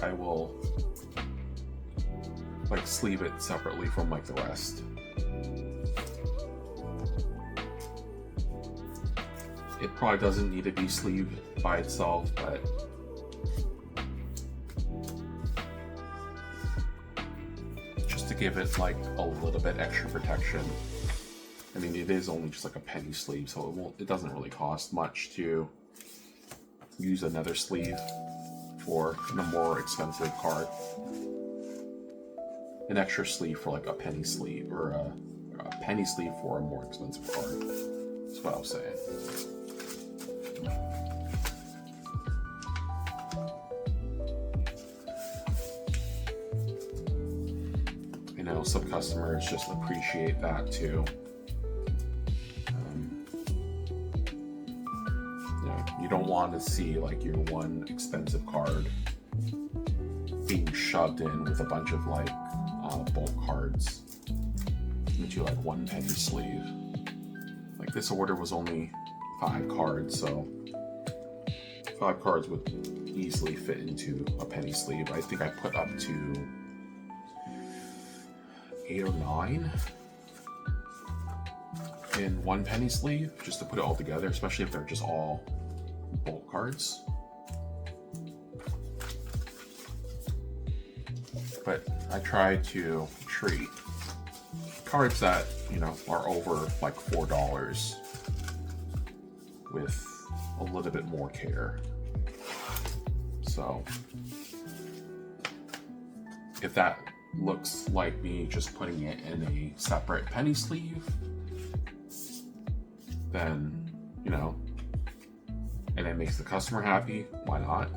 I will like sleeve it separately from like the rest. It probably doesn't need to be sleeved by itself, but just to give it like a little bit extra protection. I mean, it is only just like a penny sleeve, so it doesn't really cost much to use another sleeve for a more expensive card. An extra sleeve for like a penny sleeve, or a penny sleeve for a more expensive card. That's what I was saying. I know some customers just appreciate that too. You don't want to see like your one expensive card being shoved in with a bunch of like bulk cards into like one penny sleeve. Like this order was only 5 cards, so 5 cards would easily fit into a penny sleeve. I think I put up to 8 or 9 in one penny sleeve just to put it all together, especially if they're just all bulk cards. But I try to treat cards that, you know, are over like $4 with a little bit more care. So if that looks like me just putting it in a separate penny sleeve, then, you know, and it makes the customer happy, why not?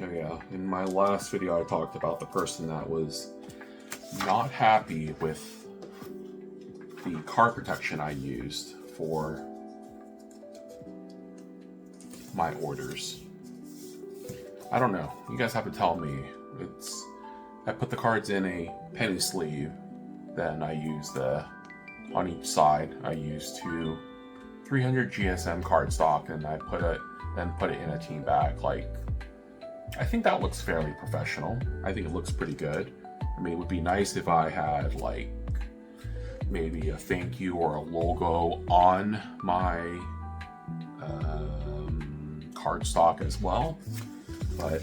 Oh yeah, in my last video I talked about the person that was not happy with the card protection I used for my orders. I don't know. You guys have to tell me. I put the cards in a penny sleeve, then I use on each side, I use 300 GSM cardstock, and I put it in a team bag. Like, I think that looks fairly professional. I think it looks pretty good. I mean, it would be nice if I had like maybe a thank you or a logo on my cardstock as well. But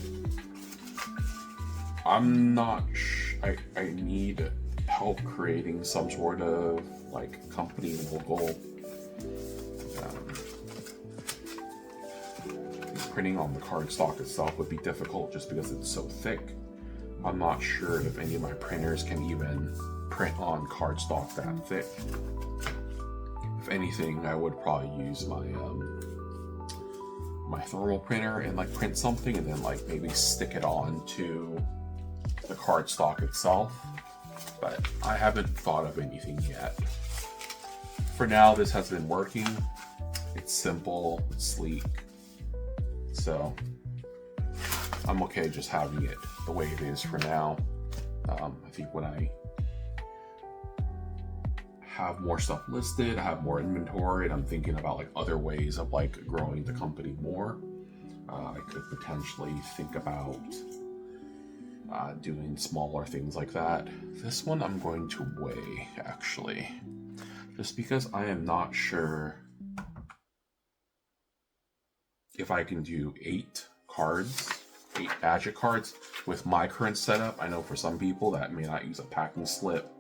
I'm not I need help creating some sort of like company logo. Printing on the cardstock itself would be difficult just because it's so thick. I'm not sure if any of my printers can even print on cardstock that thick. If anything, I would probably use my my thermal printer and like print something and then like maybe stick it on to the cardstock itself. But I haven't thought of anything yet. For now, this has been working. It's simple, it's sleek. So I'm okay just having it the way it is for now. I think when I have more stuff listed, I have more inventory, and I'm thinking about like other ways of like growing the company more, I could potentially think about doing smaller things like that. This one I'm going to weigh, actually, just because I am not sure if I can do 8 magic cards with my current setup. I know for some people that may not use a packing slip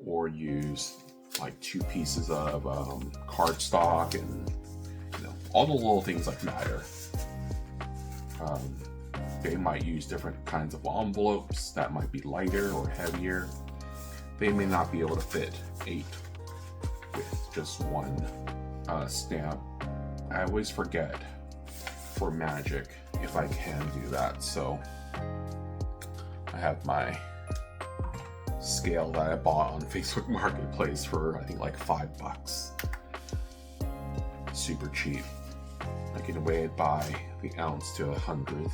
or use like 2 pieces of cardstock, and you know, all the little things like matter. They might use different kinds of envelopes that might be lighter or heavier. They may not be able to fit 8 with just one stamp. I always forget for magic if I can do that. So I have my scale that I bought on Facebook Marketplace for I think like $5. Super cheap. I can weigh it by the ounce to 100th.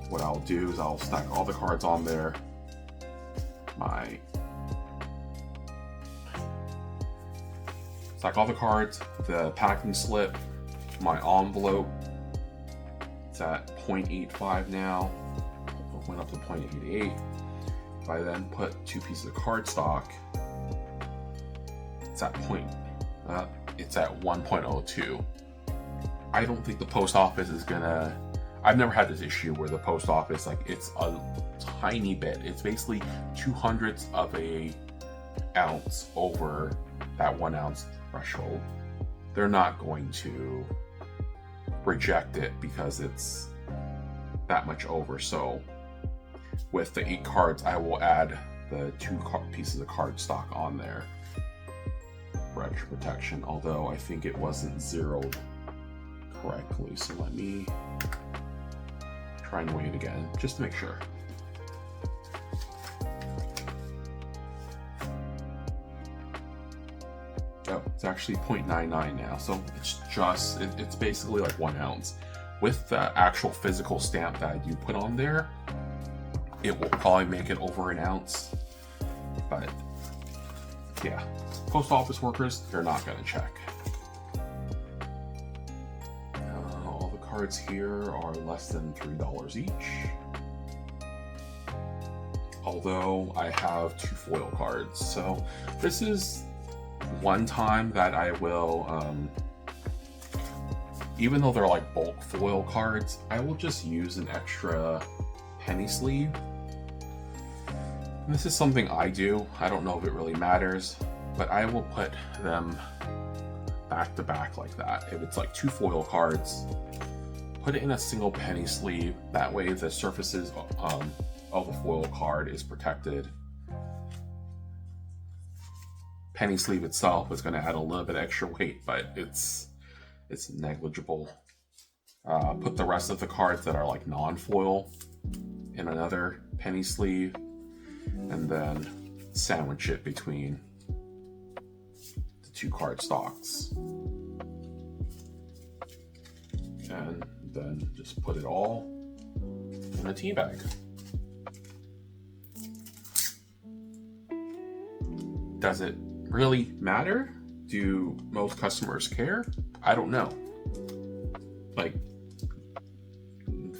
What I'll do is I'll stack all the cards on there. Stack all the cards, the packing slip, my envelope. It's at 0.85 now. It went up to 0.88. If I then put 2 pieces of cardstock, it's at 1.02. I don't think the post office is gonna. I've never had this issue where the post office, like, it's a tiny bit. It's basically 2/100ths of a ounce over that 1 ounce threshold. They're not going to reject it because it's that much over. So with the 8 cards, I will add the 2 pieces of cardstock on there for extra protection, although I think it wasn't zeroed correctly. So let me try and weigh it again just to make sure. Oh, it's actually 0.99 now, so it's basically like 1 ounce. With the actual physical stamp that I do put on there, it will probably make it over 1 ounce. But yeah, post office workers, they're not going to check. All the cards here are less than $3 each. Although I have 2 foil cards, so this is one time that I will, even though they're like bulk foil cards, I will just use an extra penny sleeve. And this is something I do. I don't know if it really matters, but I will put them back to back like that. If it's like 2 foil cards, put it in a single penny sleeve. That way the surfaces of the foil card is protected. Penny sleeve itself is going to add a little bit extra weight, but it's negligible. Put the rest of the cards that are like non-foil in another penny sleeve, and then sandwich it between the 2 card stocks, and then just put it all in a tea bag. Does it really matter? Do most customers care? I don't know. Like,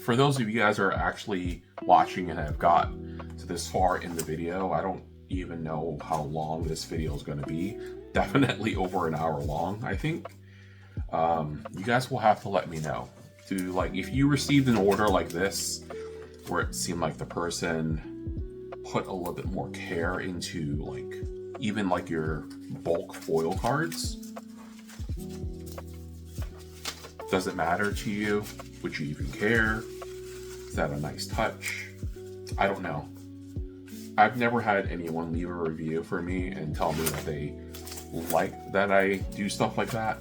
for those of you guys who are actually watching and have got to this far in the video, I don't even know how long this video is going to be. Definitely over 1 hour long, I think. You guys will have to let me know. Like, if you received an order like this, where it seemed like the person put a little bit more care into like even like your bulk foil cards. Does it matter to you? Would you even care? Is that a nice touch? I don't know. I've never had anyone leave a review for me and tell me that they like that I do stuff like that.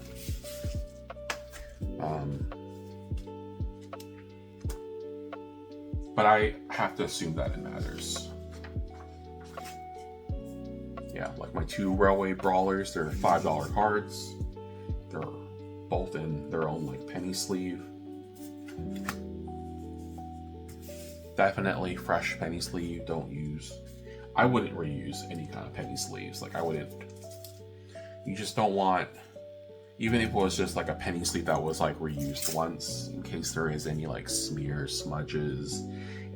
But I have to assume that it matters. Yeah, like my 2 Railway Brawlers, they're $5 cards. They're both in their own like penny sleeve. Definitely fresh penny sleeve. Don't use. I wouldn't reuse any kind of penny sleeves. Like I wouldn't. You just don't want. Even if it was just like a penny sleeve that was like reused once, in case there is any like smears, smudges,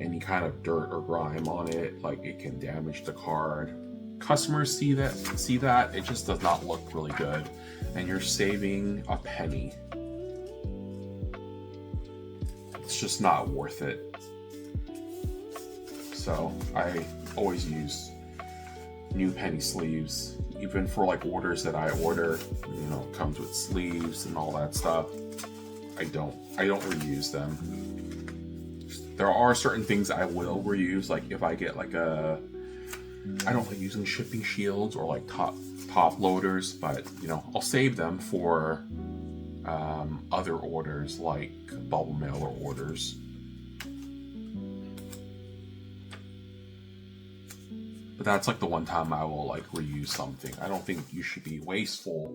any kind of dirt or grime on it, like it can damage the card. Customers see that, it just does not look really good, and you're saving a penny. It's just not worth it. So I always use new penny sleeves, even for like orders that I order. You know, it comes with sleeves and all that stuff. I don't reuse them. There are certain things I will reuse, like if I get like I don't like using shipping shields or like top loaders, but you know, I'll save them for other orders like bubble mailer orders. But that's like the one time I will like reuse something. I don't think you should be wasteful,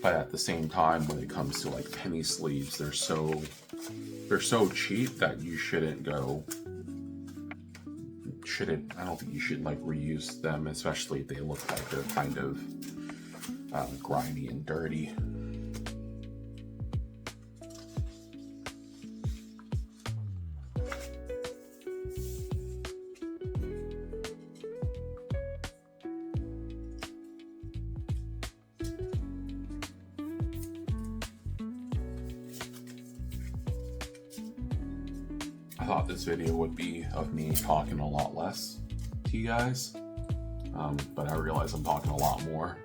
but at the same time, when it comes to like penny sleeves, they're so cheap that you shouldn't go. I don't think you should like reuse them, especially if they look like they're kind of grimy and dirty. I thought this video would be of me talking a lot less to you guys, but I realize I'm talking a lot more.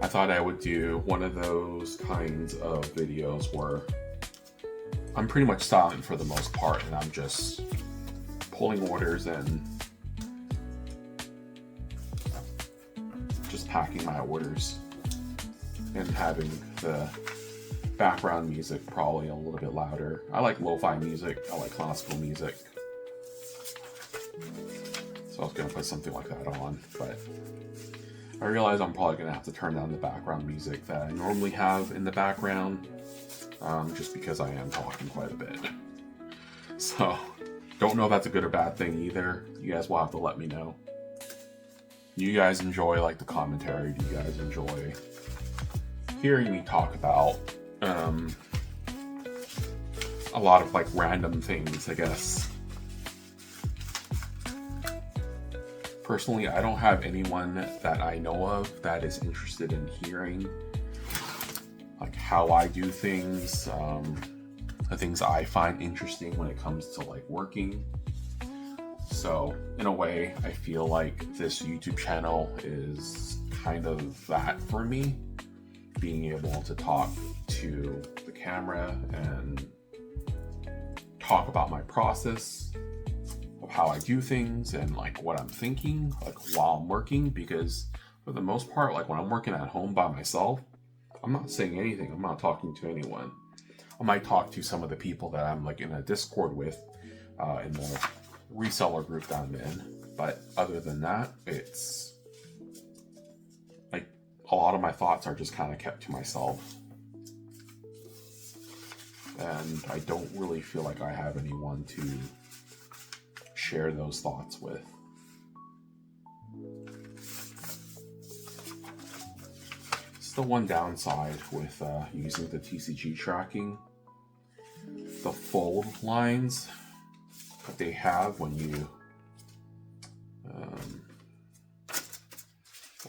I thought I would do one of those kinds of videos where I'm pretty much silent for the most part, and I'm just pulling orders and just packing my orders and having the background music probably a little bit louder. I like lo-fi music, I like classical music, so I was gonna put something like that on, but I realize I'm probably gonna have to turn down the background music that I normally have in the background, just because I am talking quite a bit. So don't know if that's a good or bad thing either. You guys will have to let me know. Do you guys enjoy like the commentary? Do you guys enjoy hearing me talk about a lot of like random things, I guess? Personally, I don't have anyone that I know of that is interested in hearing like how I do things, the things I find interesting when it comes to like working. So in a way, I feel like this YouTube channel is kind of that for me, being able to talk to the camera and talk about my process of how I do things and like what I'm thinking like while I'm working, because for the most part, like when I'm working at home by myself, I'm not saying anything. I'm not talking to anyone. I might talk to some of the people that I'm like in a Discord with, in the reseller group that I'm in, but other than that, it's like a lot of my thoughts are just kind of kept to myself, and I don't really feel like I have anyone to share those thoughts with. It's the one downside with using the TCG tracking. The fold lines that they have when you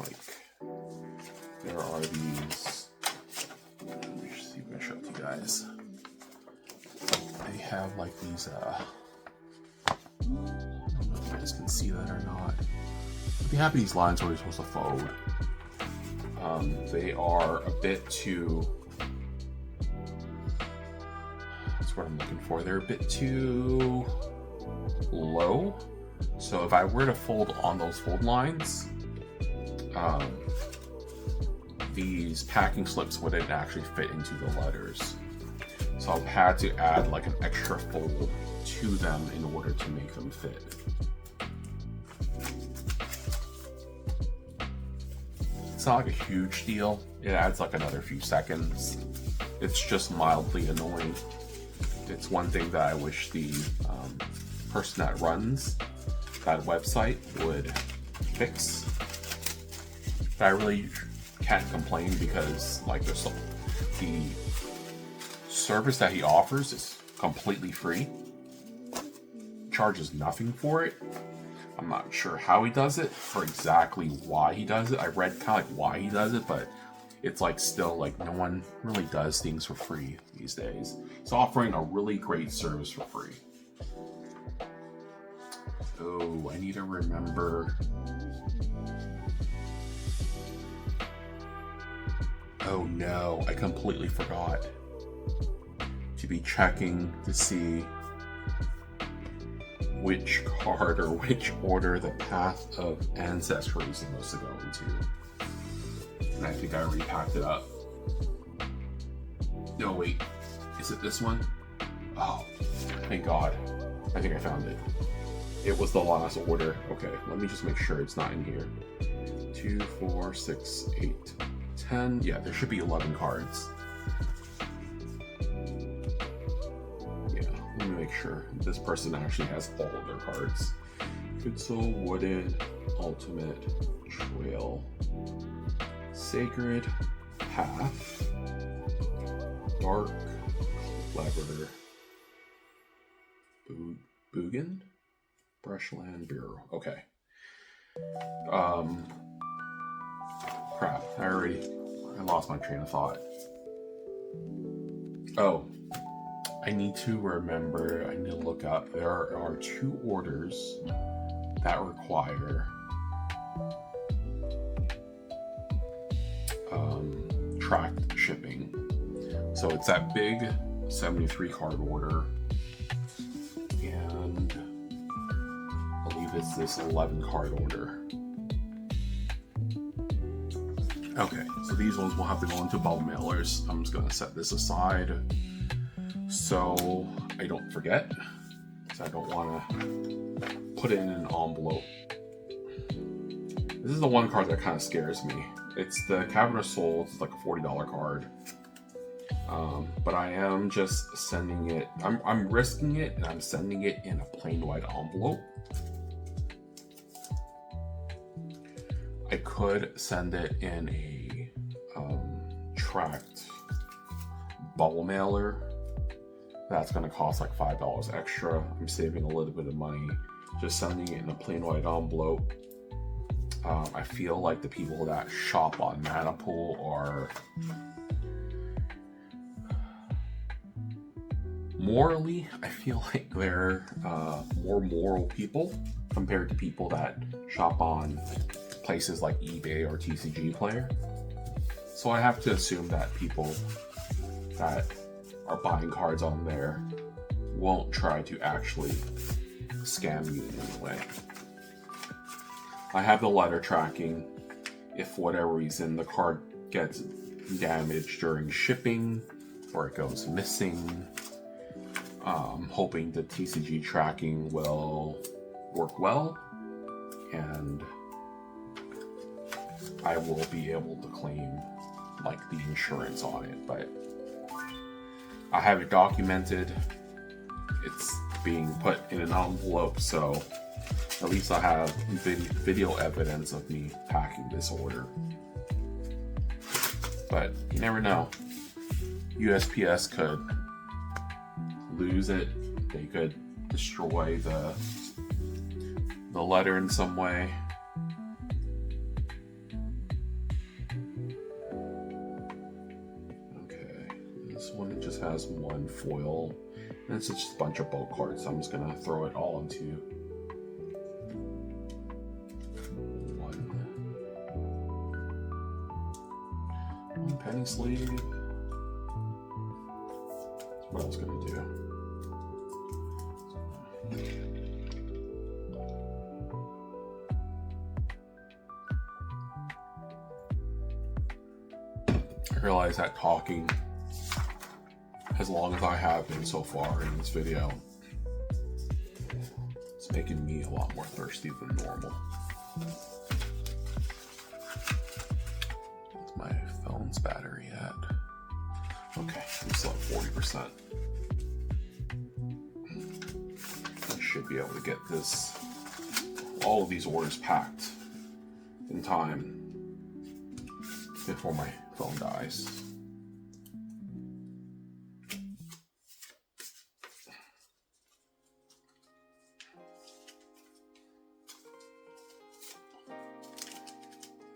like, there are these, let me see if I can show it to you guys. They have like these guys can see that or not. I'd be happy these lines are supposed to fold. They are a bit too... That's what I'm looking for. They're a bit too low. So if I were to fold on those fold lines, these packing slips wouldn't actually fit into the letters. So I've had to add like an extra fold to them in order to make them fit. It's not like a huge deal. It adds like another few seconds. It's just mildly annoying. It's one thing that I wish the person that runs that website would fix. But I really can't complain because like the service that he offers is completely free. Charges nothing for it. I'm not sure how he does it or exactly why he does it. I read kind of like why he does it, but it's like still like no one really does things for free these days. He's offering a really great service for free. Oh, I need to remember. Oh no, I completely forgot to be checking to see which card or which order the path of ancestry is supposed to go into. And I think I already packed it up. No, wait. Is it this one? Oh, thank God. I think I found it. It was the last order. Okay, let me just make sure it's not in here. 2, 4, 6, 8, 10. Yeah, there should be 11 cards. Yeah, let me make sure this person actually has all of their cards. Good Soul, Wooded, Ultimate, Trail, Sacred, Path, Dark, Clever, Boogan, Brushland, Bureau. Okay. Crap. I lost my train of thought. Oh, I need to remember, I need to look up, there are 2 orders that require tracked shipping. So it's that big 73 card order, and I believe it's this 11 card order. Okay, so these ones will have to go into bulk mailers. I'm just gonna set this aside so I don't forget, because I don't want to put it in an envelope. This is the one card that kind of scares me. It's the Cavern of Souls. It's like a $40 card. But I am just sending it, I'm risking it, and I'm sending it in a plain white envelope. I could send it in a tracked bubble mailer. That's going to cost like $5 extra. I'm saving a little bit of money just sending it in a plain white envelope. I feel like the people that shop on Manapool are morally, I feel like they're more moral people compared to people that shop on places like eBay or TCGPlayer. So I have to assume that people that are buying cards on there won't try to actually scam you in any way. I have the letter tracking. If for whatever reason the card gets damaged during shipping or it goes missing, hoping the TCG tracking will work well and I will be able to claim like the insurance on it. But I have it documented. It's being put in an envelope, so at least I have video evidence of me packing this order. But you never know. USPS could lose it. They could destroy the letter in some way. Okay, this one just has one foil. And it's just a bunch of bulk cards, so I'm just gonna throw it all into penny sleeve. What I was gonna do. I realize that talking, as long as I have been so far in this video, it's making me a lot more thirsty than normal. What's my phone's battery at? Okay, I'm still at 40%. I should be able to get all of these orders packed in time before my phone dies.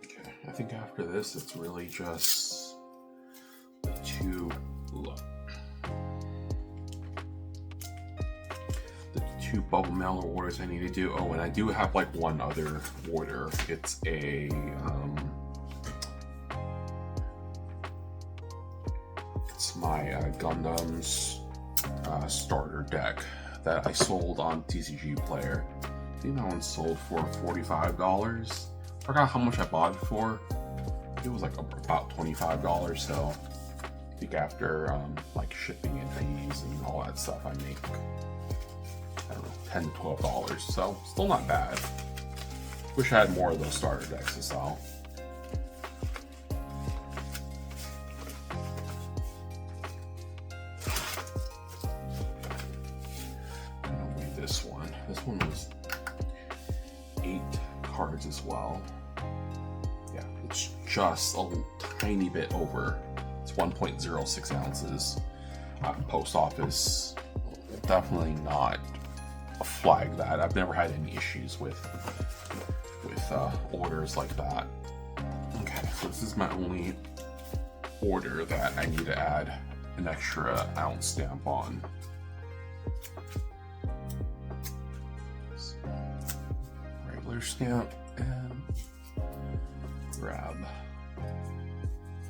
Okay, I think after this, it's really just the two bubble mailer orders I need to do. Oh, and I do have like one other order. It's a it's my Gundam's starter deck that I sold on TCGPlayer. I think that one sold for $45. Forgot how much I bought it for. It was like about $25. So I think after like shipping and fees and all that stuff, I make, I don't know, $10 to $12. So still not bad. Wish I had more of those starter decks to sell. I'm gonna weigh this one. This one was 8 cards as well. Yeah, it's just a tiny bit over. It's 1.06 ounces. Post office, definitely not flag that. I've never had any issues with orders like that. Okay, so this is my only order that I need to add an extra ounce stamp on. Regular stamp, and grab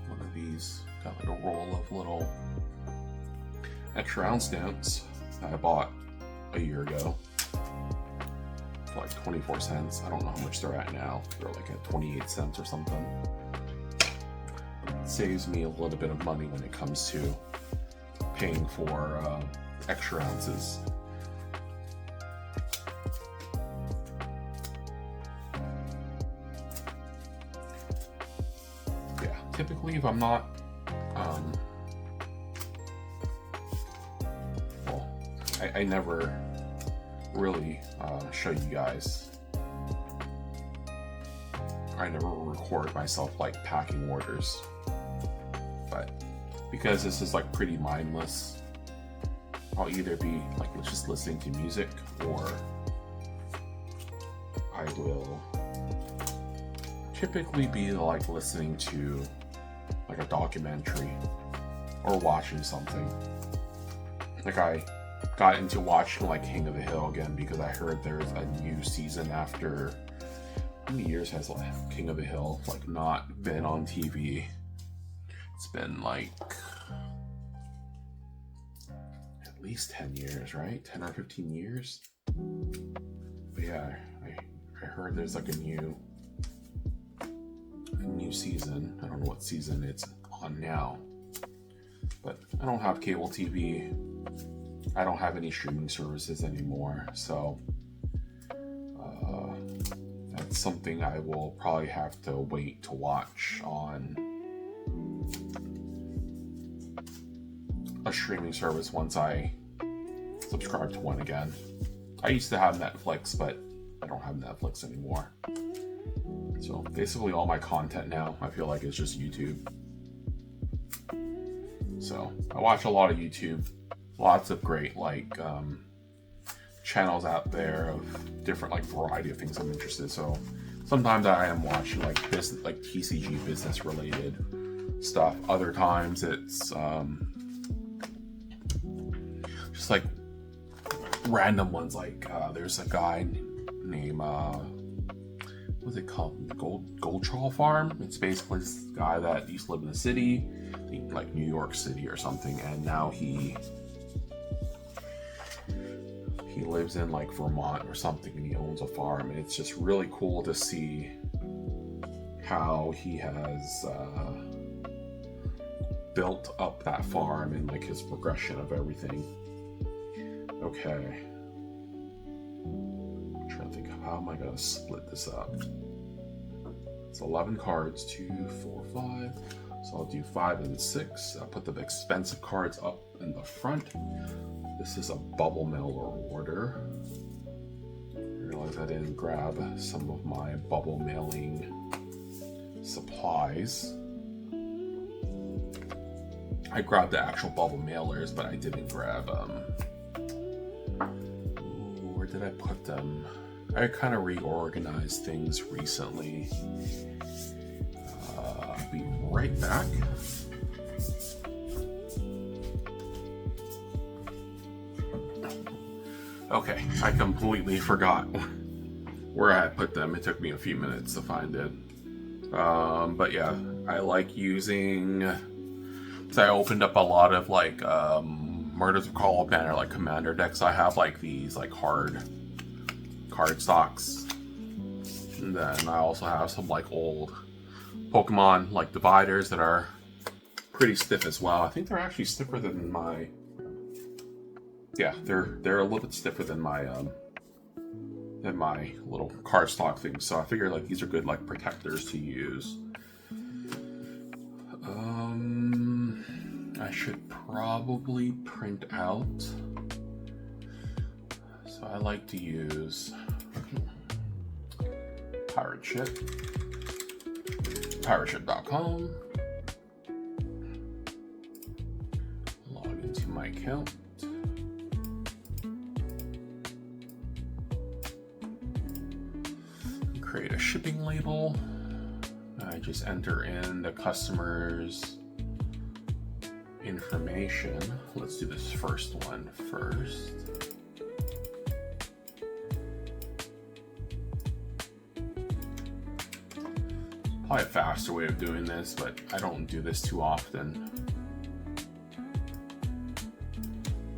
one of these. Got like a roll of little extra ounce stamps that I bought a year ago for like 24 cents. I don't know how much they're at now. They're like at 28 cents or something. It saves me a little bit of money when it comes to paying for extra ounces. Yeah, typically if I'm not I never really show you guys. I never record myself like packing orders, but because this is like pretty mindless, I'll either be like just listening to music, or I will typically be like listening to like a documentary or watching something. Like I got into watching like King of the Hill again because I heard there's a new season after, how many years has like King of the Hill like not been on TV? It's been like at least 10 years, right? 10 or 15 years. But yeah, I heard there's like a new season. I don't know what season it's on now, but I don't have cable TV. I don't have any streaming services anymore, so that's something I will probably have to wait to watch on a streaming service once I subscribe to one again. I used to have Netflix, but I don't have Netflix anymore. So basically all my content now, I feel like, is just YouTube. So I watch a lot of YouTube. Lots of great like channels out there of different like variety of things I'm interested in. So sometimes I am watching like business, like TCG business related stuff. Other times it's just like random ones. Like there's a guy named what's it called? The Gold Trawl Farm. It's basically this guy that used to live in the city, like New York City or something, and now he lives in like Vermont or something, and he owns a farm, and it's just really cool to see how he has built up that farm and like his progression of everything. Okay, I'm trying to think, how am I gonna split this up? It's 11 cards, 2, 4, 5. So I'll do 5 and 6. I'll put the expensive cards up in the front. This is a bubble mailer order. I realized I didn't grab some of my bubble mailing supplies. I grabbed the actual bubble mailers, but I didn't grab where did I put them? I kind of reorganized things recently. I'll be right back. Okay, I completely forgot where I put them. It took me a few minutes to find it. But yeah, I like using. So I opened up a lot of like Murders of Caliban or like Commander decks. I have like these like hard card stocks, and then I also have some like old Pokemon like dividers that are pretty stiff as well. I think they're actually stiffer than my. Yeah, they're a little bit stiffer than my little card stock thing. So I figured like these are good like protectors to use. I should probably print out. So I like to use Pirate Ship, pirateship.com. Log into my account. Create a shipping label. I just enter in the customer's information. Let's do this first one first. Probably a faster way of doing this, but I don't do this too often.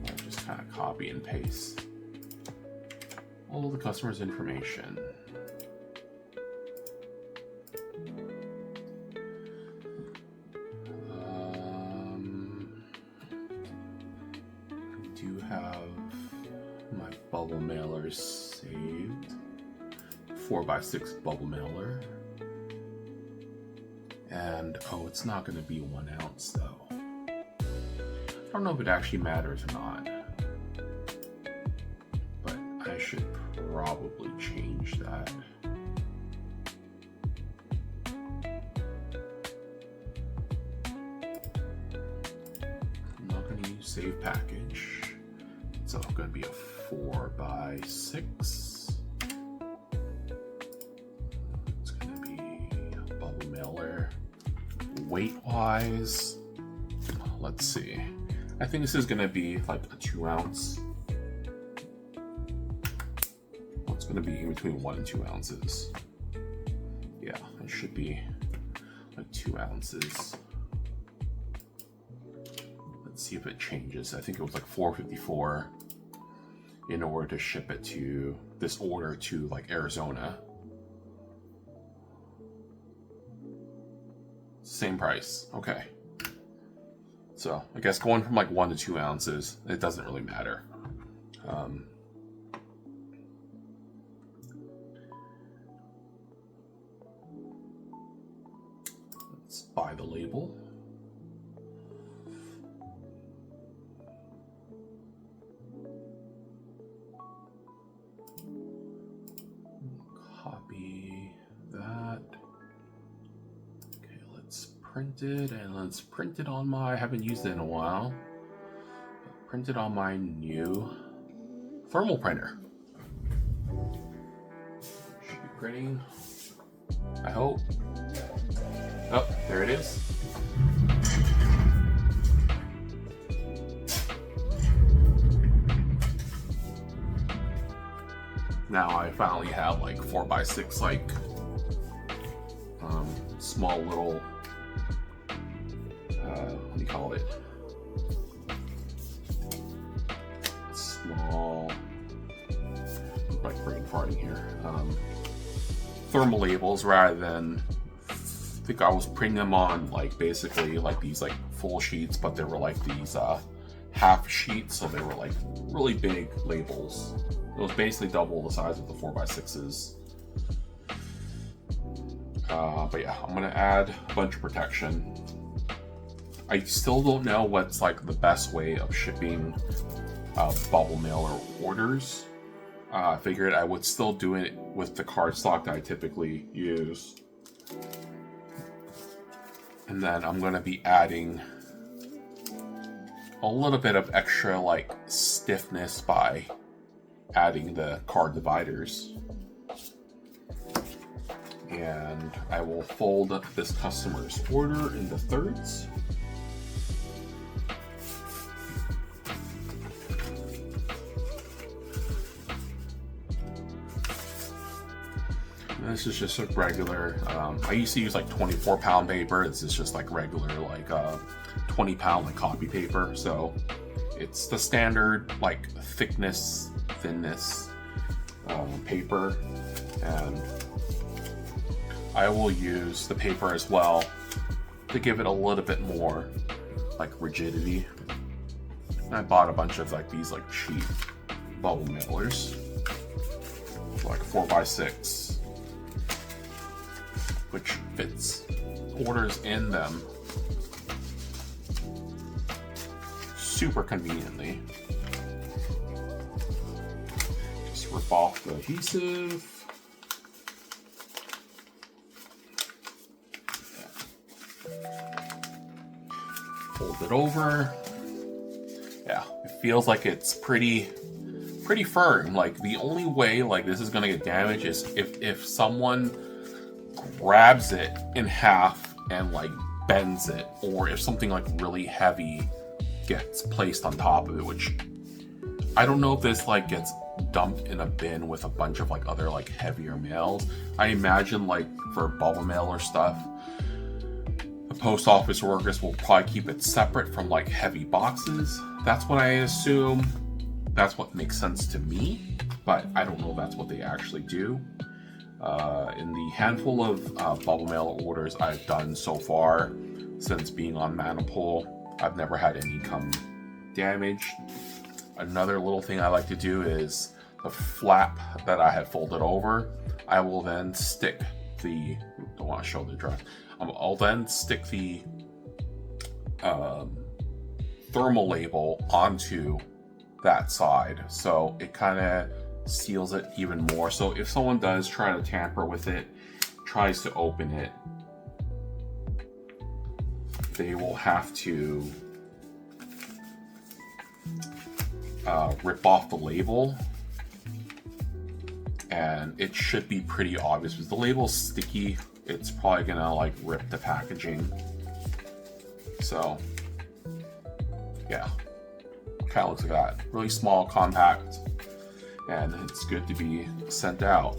I'll just kind of copy and paste all the customer's information. Have my bubble mailers saved. 4x6 bubble mailer. And oh, it's not going to be 1 ounce though. I don't know if it actually matters or not, but I should probably change that. I'm not going to use save package. So it's going to be a 4x6. It's going to be a bubble mailer. Weight-wise, let's see. I think this is going to be like a 2 ounce. It's going to be in between 1 and 2 ounces. Yeah, it should be like 2 ounces. Let's see if it changes. I think it was like $4.54 in order to ship it to this order to like Arizona. Same price. Okay. So I guess going from like 1 to 2 ounces, it doesn't really matter. Let's buy the label. Copy that. Okay, let's print it, and let's print it on my, I haven't used it in a while. Print it on my new thermal printer. Should be printing, I hope. Oh, there it is. Now I finally have like 4x6 like small little, what do you call it? Small, like brain farting here. Thermal labels rather than, I think I was printing them on like basically like these like full sheets, but they were like these half sheets, so they were like really big labels. It was basically double the size of the 4x6s. But yeah, I'm gonna add a bunch of protection. I still don't know what's like the best way of shipping bubble mailer orders. I figured I would still do it with the cardstock that I typically use. And then I'm gonna be adding a little bit of extra like stiffness by adding the card dividers. And I will fold this customer's order into thirds. And this is just a regular, I used to use like 24-pound paper. This is just like regular like 20-pound like copy paper. So it's the standard like thickness, thinness paper. And I will use the paper as well to give it a little bit more like rigidity. And I bought a bunch of like these like cheap bubble mailers, like 4x6, which fits orders in them super conveniently. Just rip off the adhesive. Fold it over. Yeah, it feels like it's pretty firm. Like the only way like this is gonna get damaged is if someone grabs it in half and like bends it, or if something like really heavy gets placed on top of it, which I don't know if this like gets dumped in a bin with a bunch of like other like heavier mails. I imagine like for bubble mail or stuff, the post office workers will probably keep it separate from like heavy boxes. That's what I assume. That's what makes sense to me, but I don't know if that's what they actually do. In the handful of bubble mail orders I've done so far since being on Manapool, I've never had any come damaged. Another little thing I like to do is the flap that I had folded over, I will then stick the, don't want to show the dress, I'll then stick the thermal label onto that side, so it kind of seals it even more. So if someone does try to tamper with it, tries to open it, they will have to rip off the label, and it should be pretty obvious because the label's sticky. It's probably gonna like rip the packaging. So yeah, kind of looks like that. Really small, compact, and it's good to be sent out.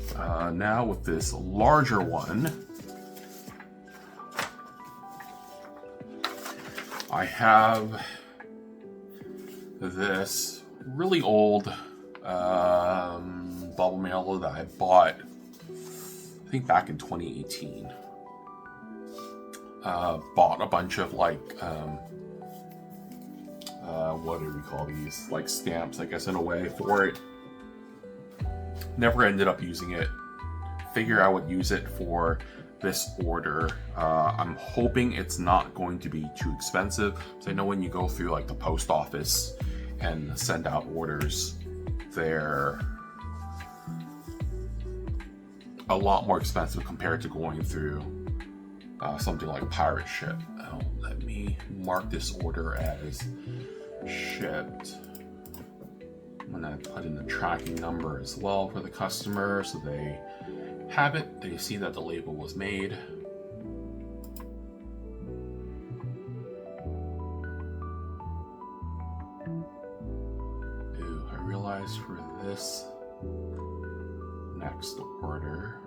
Now with this larger one, I have this really old bubble mailer that I bought, I think back in 2018. Bought a bunch of like, what do we call these? Like stamps, I guess, in a way for it. Never ended up using it. Figure I would use it for this order. I'm hoping it's not going to be too expensive, because I know when you go through like the post office and send out orders, they're a lot more expensive compared to going through something like Pirate Ship. Oh, let me mark this order as shipped. I'm gonna put in the tracking number as well for the customer, so they have it. They see that the label was made. Ooh, I realized for this next order,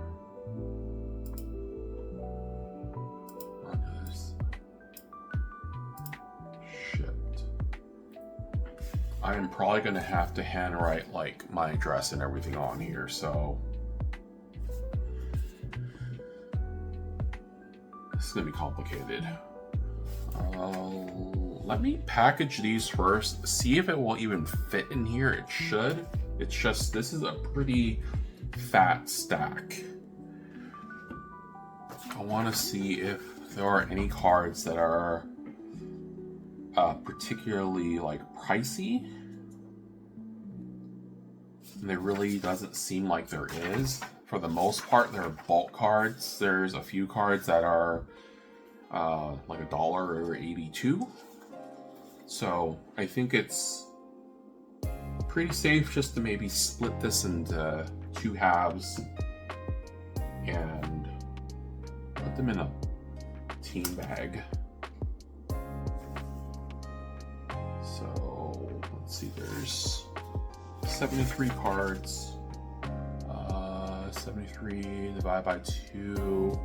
I am probably going to have to handwrite like my address and everything on here, so this is going to be complicated. Let me package these first, see if it will even fit in here. It should. It's just, this is a pretty fat stack. I want to see if there are any cards that are particularly like pricey. And there really doesn't seem like there is. For the most part, they're bulk cards. There's a few cards that are like $1 or 82. So I think it's pretty safe just to maybe split this into 2 halves and put them in a team bag. So let's see, there's 73 cards. 73 divided by 2,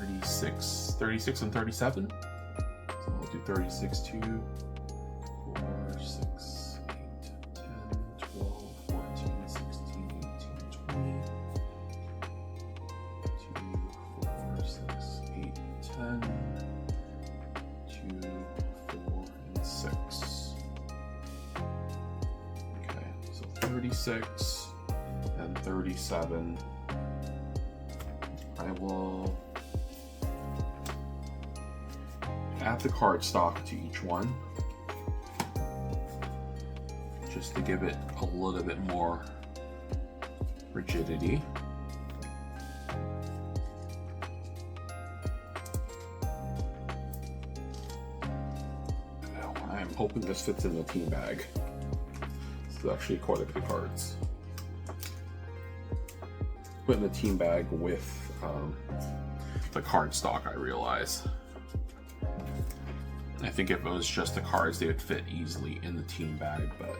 36 and 37. So we'll do 36, 2, 4, 6, 8, 10, 12, 14, 16, 18, 20. 2, 4, 6, 8, 10. 2, 4, and 6. Okay, so 36 and 37. I will add the card stock to each one just to give it a little bit more rigidity. Now, I'm hoping this fits in the team bag. This is actually quite a bit of cards. Put in the team bag with the card stock, I realize. I think if it was just the cards, they would fit easily in the team bag, but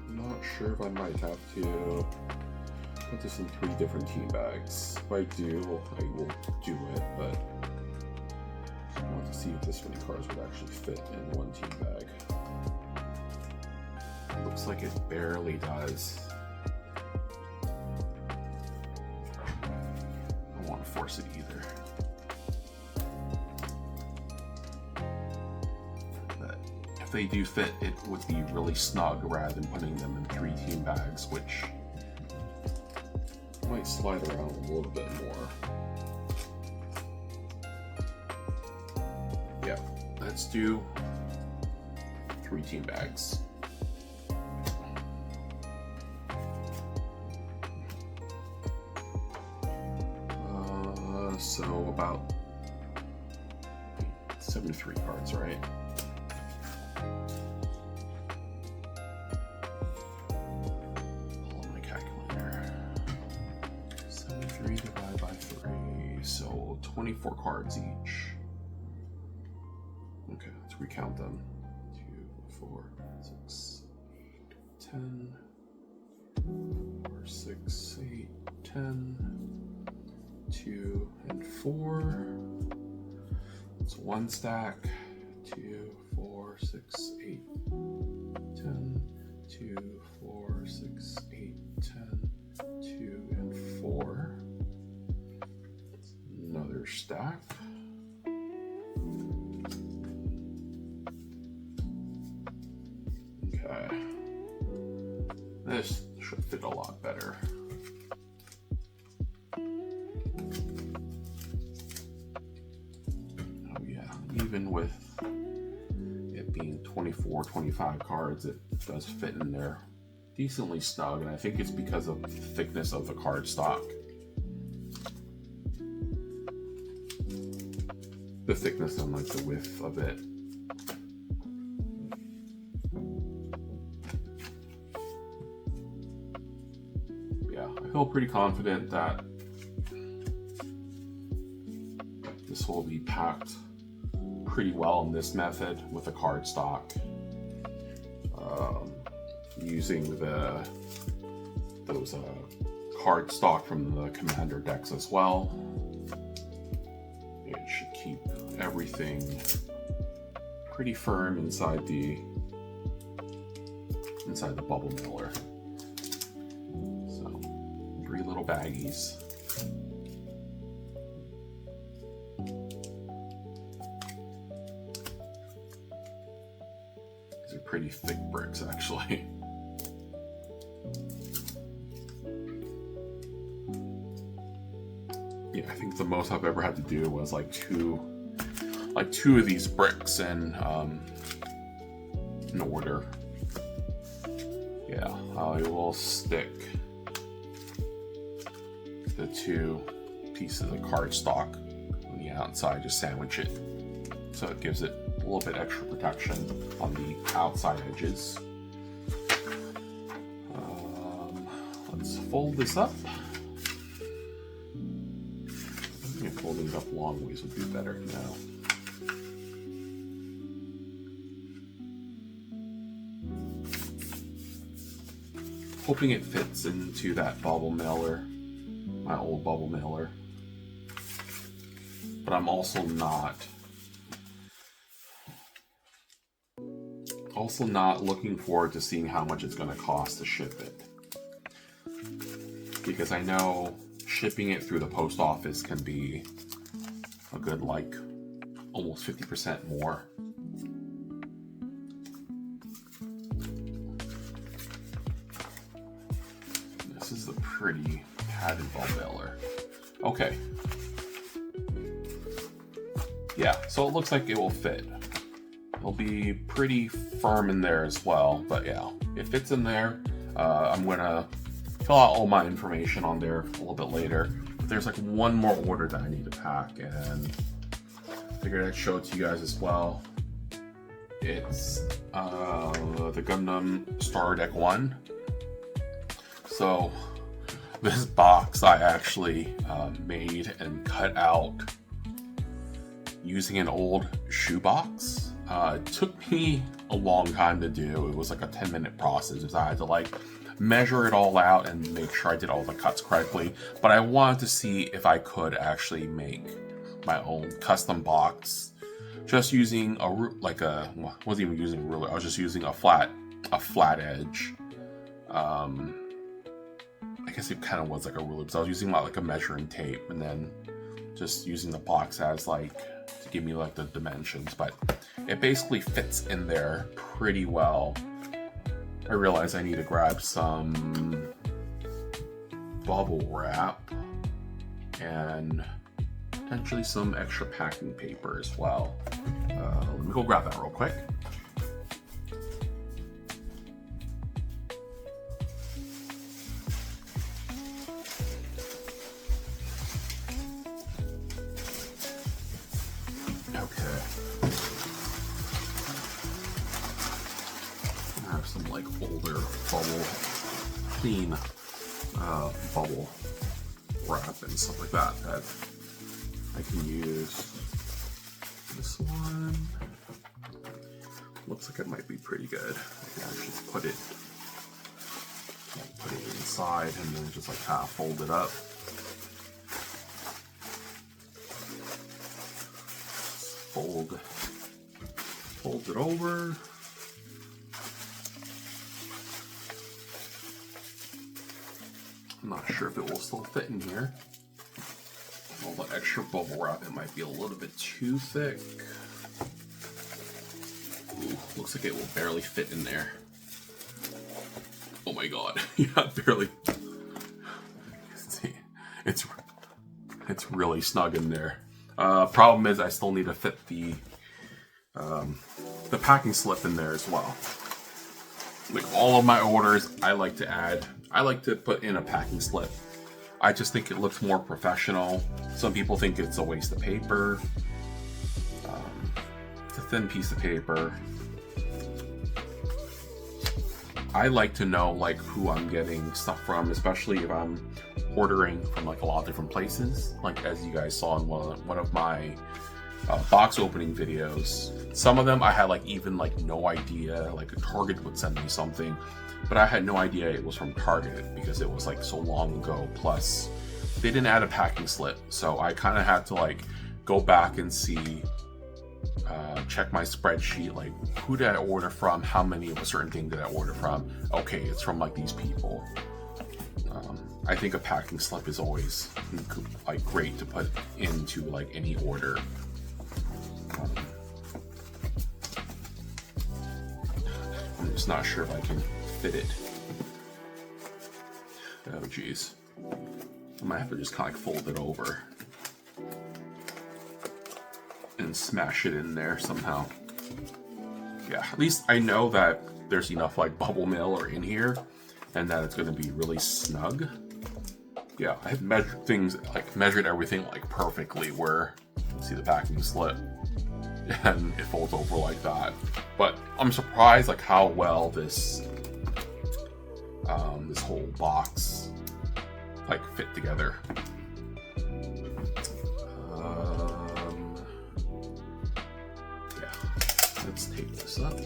I'm not sure if I might have to put this in 3 different team bags. If I do, I will do it, but I want to see if this many cards would actually fit in one team bag. It looks like it barely does. I don't want to force it either. But if they do fit, it would be really snug rather than putting them in 3 team bags, which might slide around a little bit more. Yeah, let's do 3 team bags. So about 73 cards, right? Pull up my calculator. 73 divided by 3, so 24 cards each. Okay, let's recount them. 2, 4, 6, 8, 10. 4, 6, 8, 10. 2 and 4. It's 1 stack. 2, 4, 6, 8, 10. 2, 4, 6, 8, 10. 2 and 4. Another stack. Okay. This should fit a lot better. Even with it being 24, 25 cards, it does fit in there decently snug, and I think it's because of the thickness of the card stock. The thickness and like the width of it. Yeah, I feel pretty confident that this will be packed pretty well in this method with a card stock, using those card stock from the commander decks as well. It should keep everything pretty firm inside the bubble miller. So 3 little baggies. These are pretty thick bricks, actually. Yeah, I think the most I've ever had to do was like two of these bricks in order. Yeah, I will stick the 2 pieces of cardstock on the outside, just sandwich it so it gives it a little bit extra protection on the outside edges. Let's fold this up. I think folding it up long ways would be better now. Hoping it fits into that bubble mailer, my old bubble mailer. But I'm also not looking forward to seeing how much it's going to cost to ship it. Because I know shipping it through the post office can be a good, like, almost 50% more. This is a pretty padded ball mailer. Okay. Yeah, so it looks like it will fit. It'll be pretty firm in there as well, but yeah, it fits in there. I'm gonna fill out all my information on there a little bit later. But there's like one more order that I need to pack, and figured I'd show it to you guys as well. It's the Gundam Star Deck 1. So this box I actually made and cut out using an old shoebox. It took me a long time to do. It was like a 10-minute process because I had to like measure it all out and make sure I did all the cuts correctly. But I wanted to see if I could actually make my own custom box just using I wasn't even using a ruler. I was just using a flat edge. I guess it kind of was like a ruler because I was using like a measuring tape and then just using the box as like to give me like the dimensions, but it basically fits in there pretty well. I realize I need to grab some bubble wrap and potentially some extra packing paper as well. Let me go grab that real quick. Okay. I have some like older clean bubble wrap and stuff like that that I can use. This one looks like it might be pretty good. I can actually put it inside and then just like kind of fold it up. Fold it over. I'm not sure if it will still fit in here. All the extra bubble wrap, it might be a little bit too thick. Ooh, looks like it will barely fit in there. Oh my god, yeah, barely. See, it's really snug in there. Problem is I still need to fit the packing slip in there as well. Like all of my orders, I like to put in a packing slip. I just think it looks more professional. Some people think it's a waste of paper. It's a thin piece of paper. I like to know like who I'm getting stuff from, especially if I'm ordering from like a lot of different places. Like as you guys saw in one of my box opening videos, some of them I had like even like no idea. Like a Target would send me something, but I had no idea it was from Target because it was like so long ago. Plus, they didn't add a packing slip, so I kind of had to like go back and see check my spreadsheet, like who did I order from, how many of a certain thing did I order from. Okay, it's from like these people. I think a packing slip is always like great to put into like any order. I'm just not sure if I can fit it. Oh geez, I might have to just kind of like fold it over and smash it in there somehow. Yeah, at least I know that there's enough like bubble mail in here and that it's going to be really snug. Yeah, I have measured everything like perfectly where you see the packing slip and it folds over like that. But I'm surprised like how well this this whole box like fit together. Yeah, let's tape this up.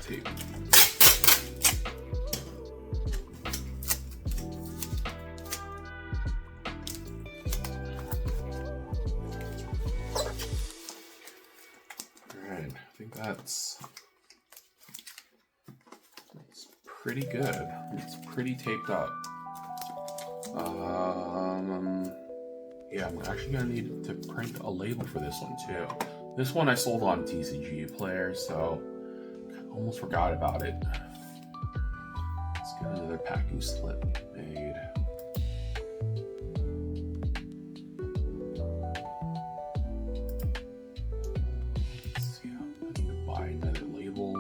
Tape. Alright, I think that's pretty good. It's pretty taped up. Yeah, I'm actually gonna need to print a label for this one too. This one I sold on TCGPlayer, so almost forgot about it. Let's get another packing slip made. Let's see, I need to buy another label.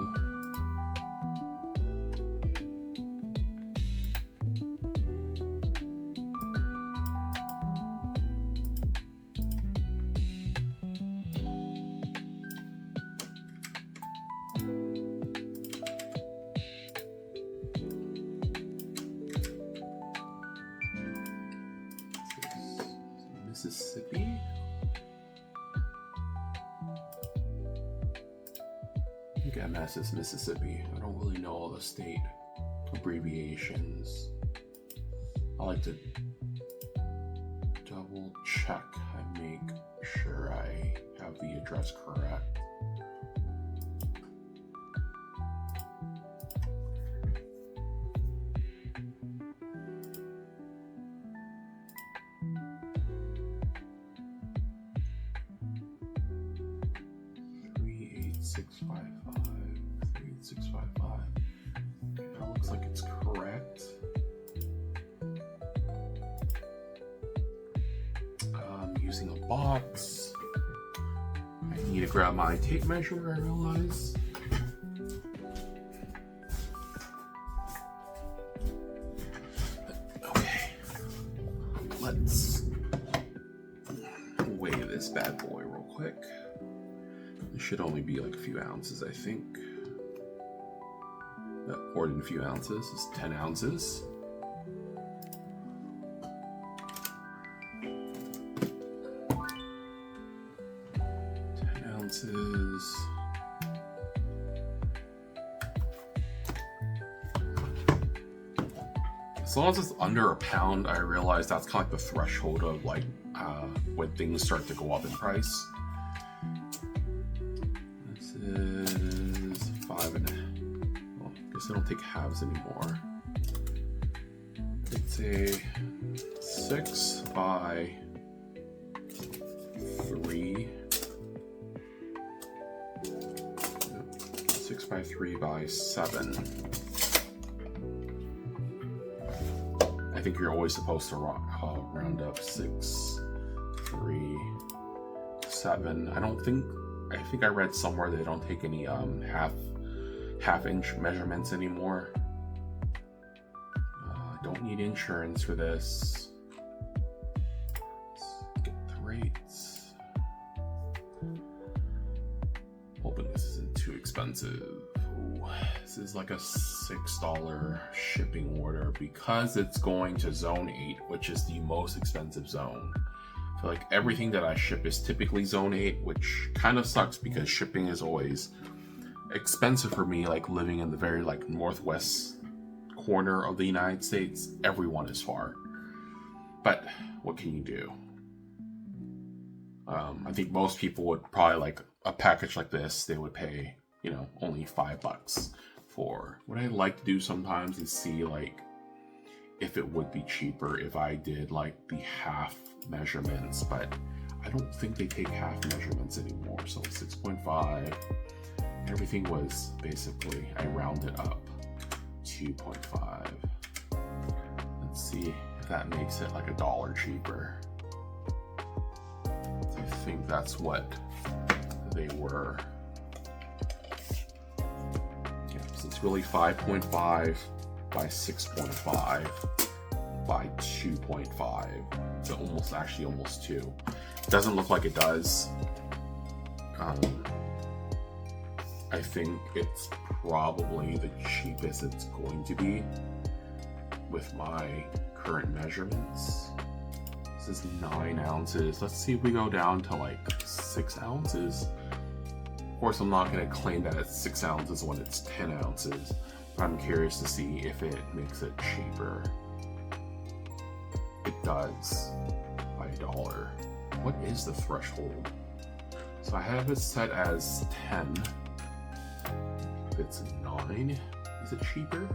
Mississippi. I think MS is Mississippi. I don't really know all the state abbreviations. I like to double check and make sure I have the address correct. Okay, that looks like it's correct. I'm using a box. I need to grab my tape measure, I realize. Okay, let's weigh this bad boy real quick. It should only be like a few ounces, I think. More than a few ounces is 10 ounces. As long as it's under a pound, I realize that's kind of like the threshold of like when things start to go up in price. This is 5.5. Well, I guess I don't take halves anymore. It's a 6 by 3. 6 by 3 by 7. I think you're always supposed to round up 6, 3, 7. I think I read somewhere they don't take any half-inch measurements anymore. I don't need insurance for this. Let's get the rates. Hoping this isn't too expensive. This is like a $6 shipping order because it's going to zone 8, which is the most expensive zone. I feel like everything that I ship is typically zone 8, which kind of sucks because shipping is always expensive for me, like living in the very like northwest corner of the United States. Everyone is far. But what can you do? I think most people would probably like a package like this, they would pay, you know, only $5 for. What I like to do sometimes is see like if it would be cheaper if I did like the half measurements, but I don't think they take half measurements anymore. So 6.5, everything was basically, I rounded up 2.5. Let's see if that makes it like $1 cheaper. I think that's what they were. Yeah, so it's really 5.5 by 6.5 by 2.5. So almost 2. It doesn't look like it does. I think it's probably the cheapest it's going to be with my current measurements. This is 9 ounces. Let's see if we go down to like 6 ounces. Of course, I'm not going to claim that it's 6 ounces when it's 10 ounces. But I'm curious to see if it makes it cheaper. It does by $1. What is the threshold? So I have it set as 10. If it's 9, is it cheaper?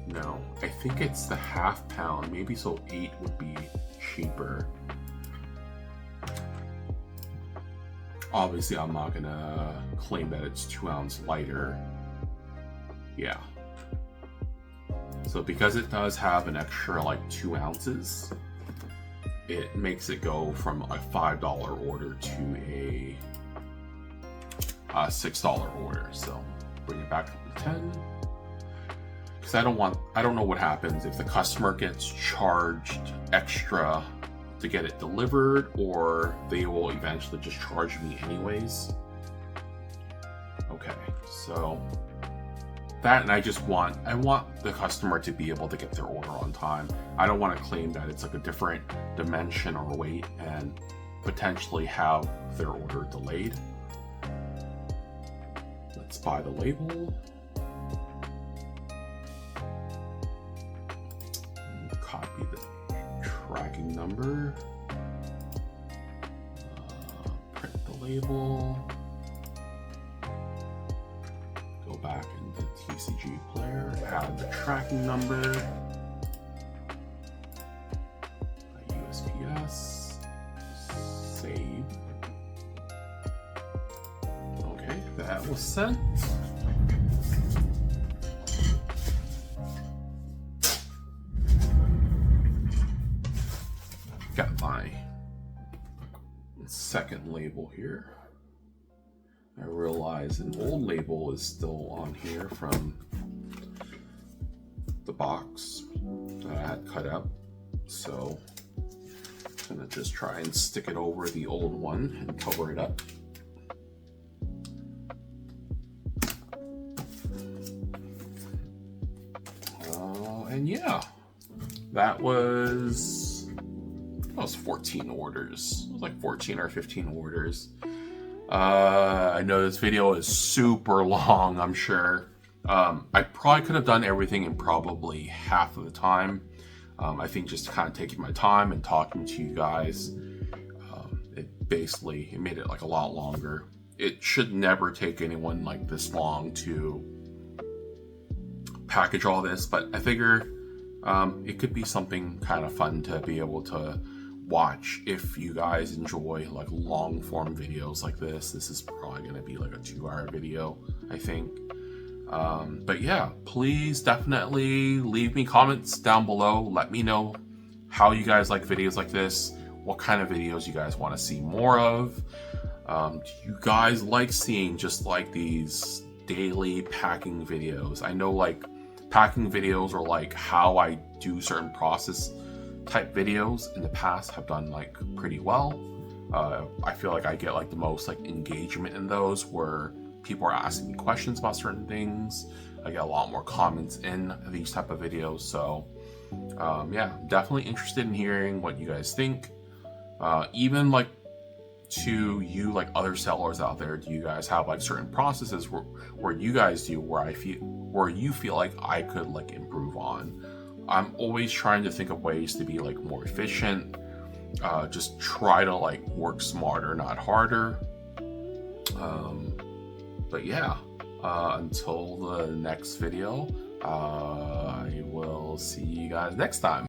No, I think it's the half pound, maybe, so 8 would be cheaper. Obviously, I'm not gonna claim that it's 2 ounce lighter. Yeah. So because it does have an extra like 2 ounces, it makes it go from a $5 order to a $6 order. So bring it back up to 10. Because I don't know what happens if the customer gets charged extra to get it delivered, or they will eventually just charge me anyways. Okay, so that, and I want the customer to be able to get their order on time. I don't want to claim that it's like a different dimension or weight and potentially have their order delayed. Let's buy the label. Copy the tracking number. Print the label. Go back into TCGPlayer, add the tracking number. USPS. Save. Okay, that was sent. Got my second label here. I realize an old label is still on here from the box that I had cut up. So I'm gonna just try and stick it over the old one and cover it up. And yeah, that was 14 orders. It was like 14 or 15 orders. I know this video is super long, I'm sure. I probably could have done everything in probably half of the time. I think just kind of taking my time and talking to you guys, it made it like a lot longer. It should never take anyone like this long to package all this, but I figure it could be something kind of fun to be able to watch if you guys enjoy like long form videos like this. This is probably going to be like a 2-hour video, I think. But yeah, please definitely leave me comments down below. Let me know how you guys like videos like this, what kind of videos you guys want to see more of. Do you guys like seeing just like these daily packing videos? I know like packing videos or like how I do certain process type videos in the past have done like pretty well. I feel like I get like the most like engagement in those, where people are asking me questions about certain things. I get a lot more comments in these type of videos. So yeah, definitely interested in hearing what you guys think. Even like to you, like other sellers out there, do you guys have like certain processes where you guys do where you feel like I could like improve on? I'm always trying to think of ways to be like more efficient. Just try to like work smarter, not harder. But yeah, until the next video, I will see you guys next time.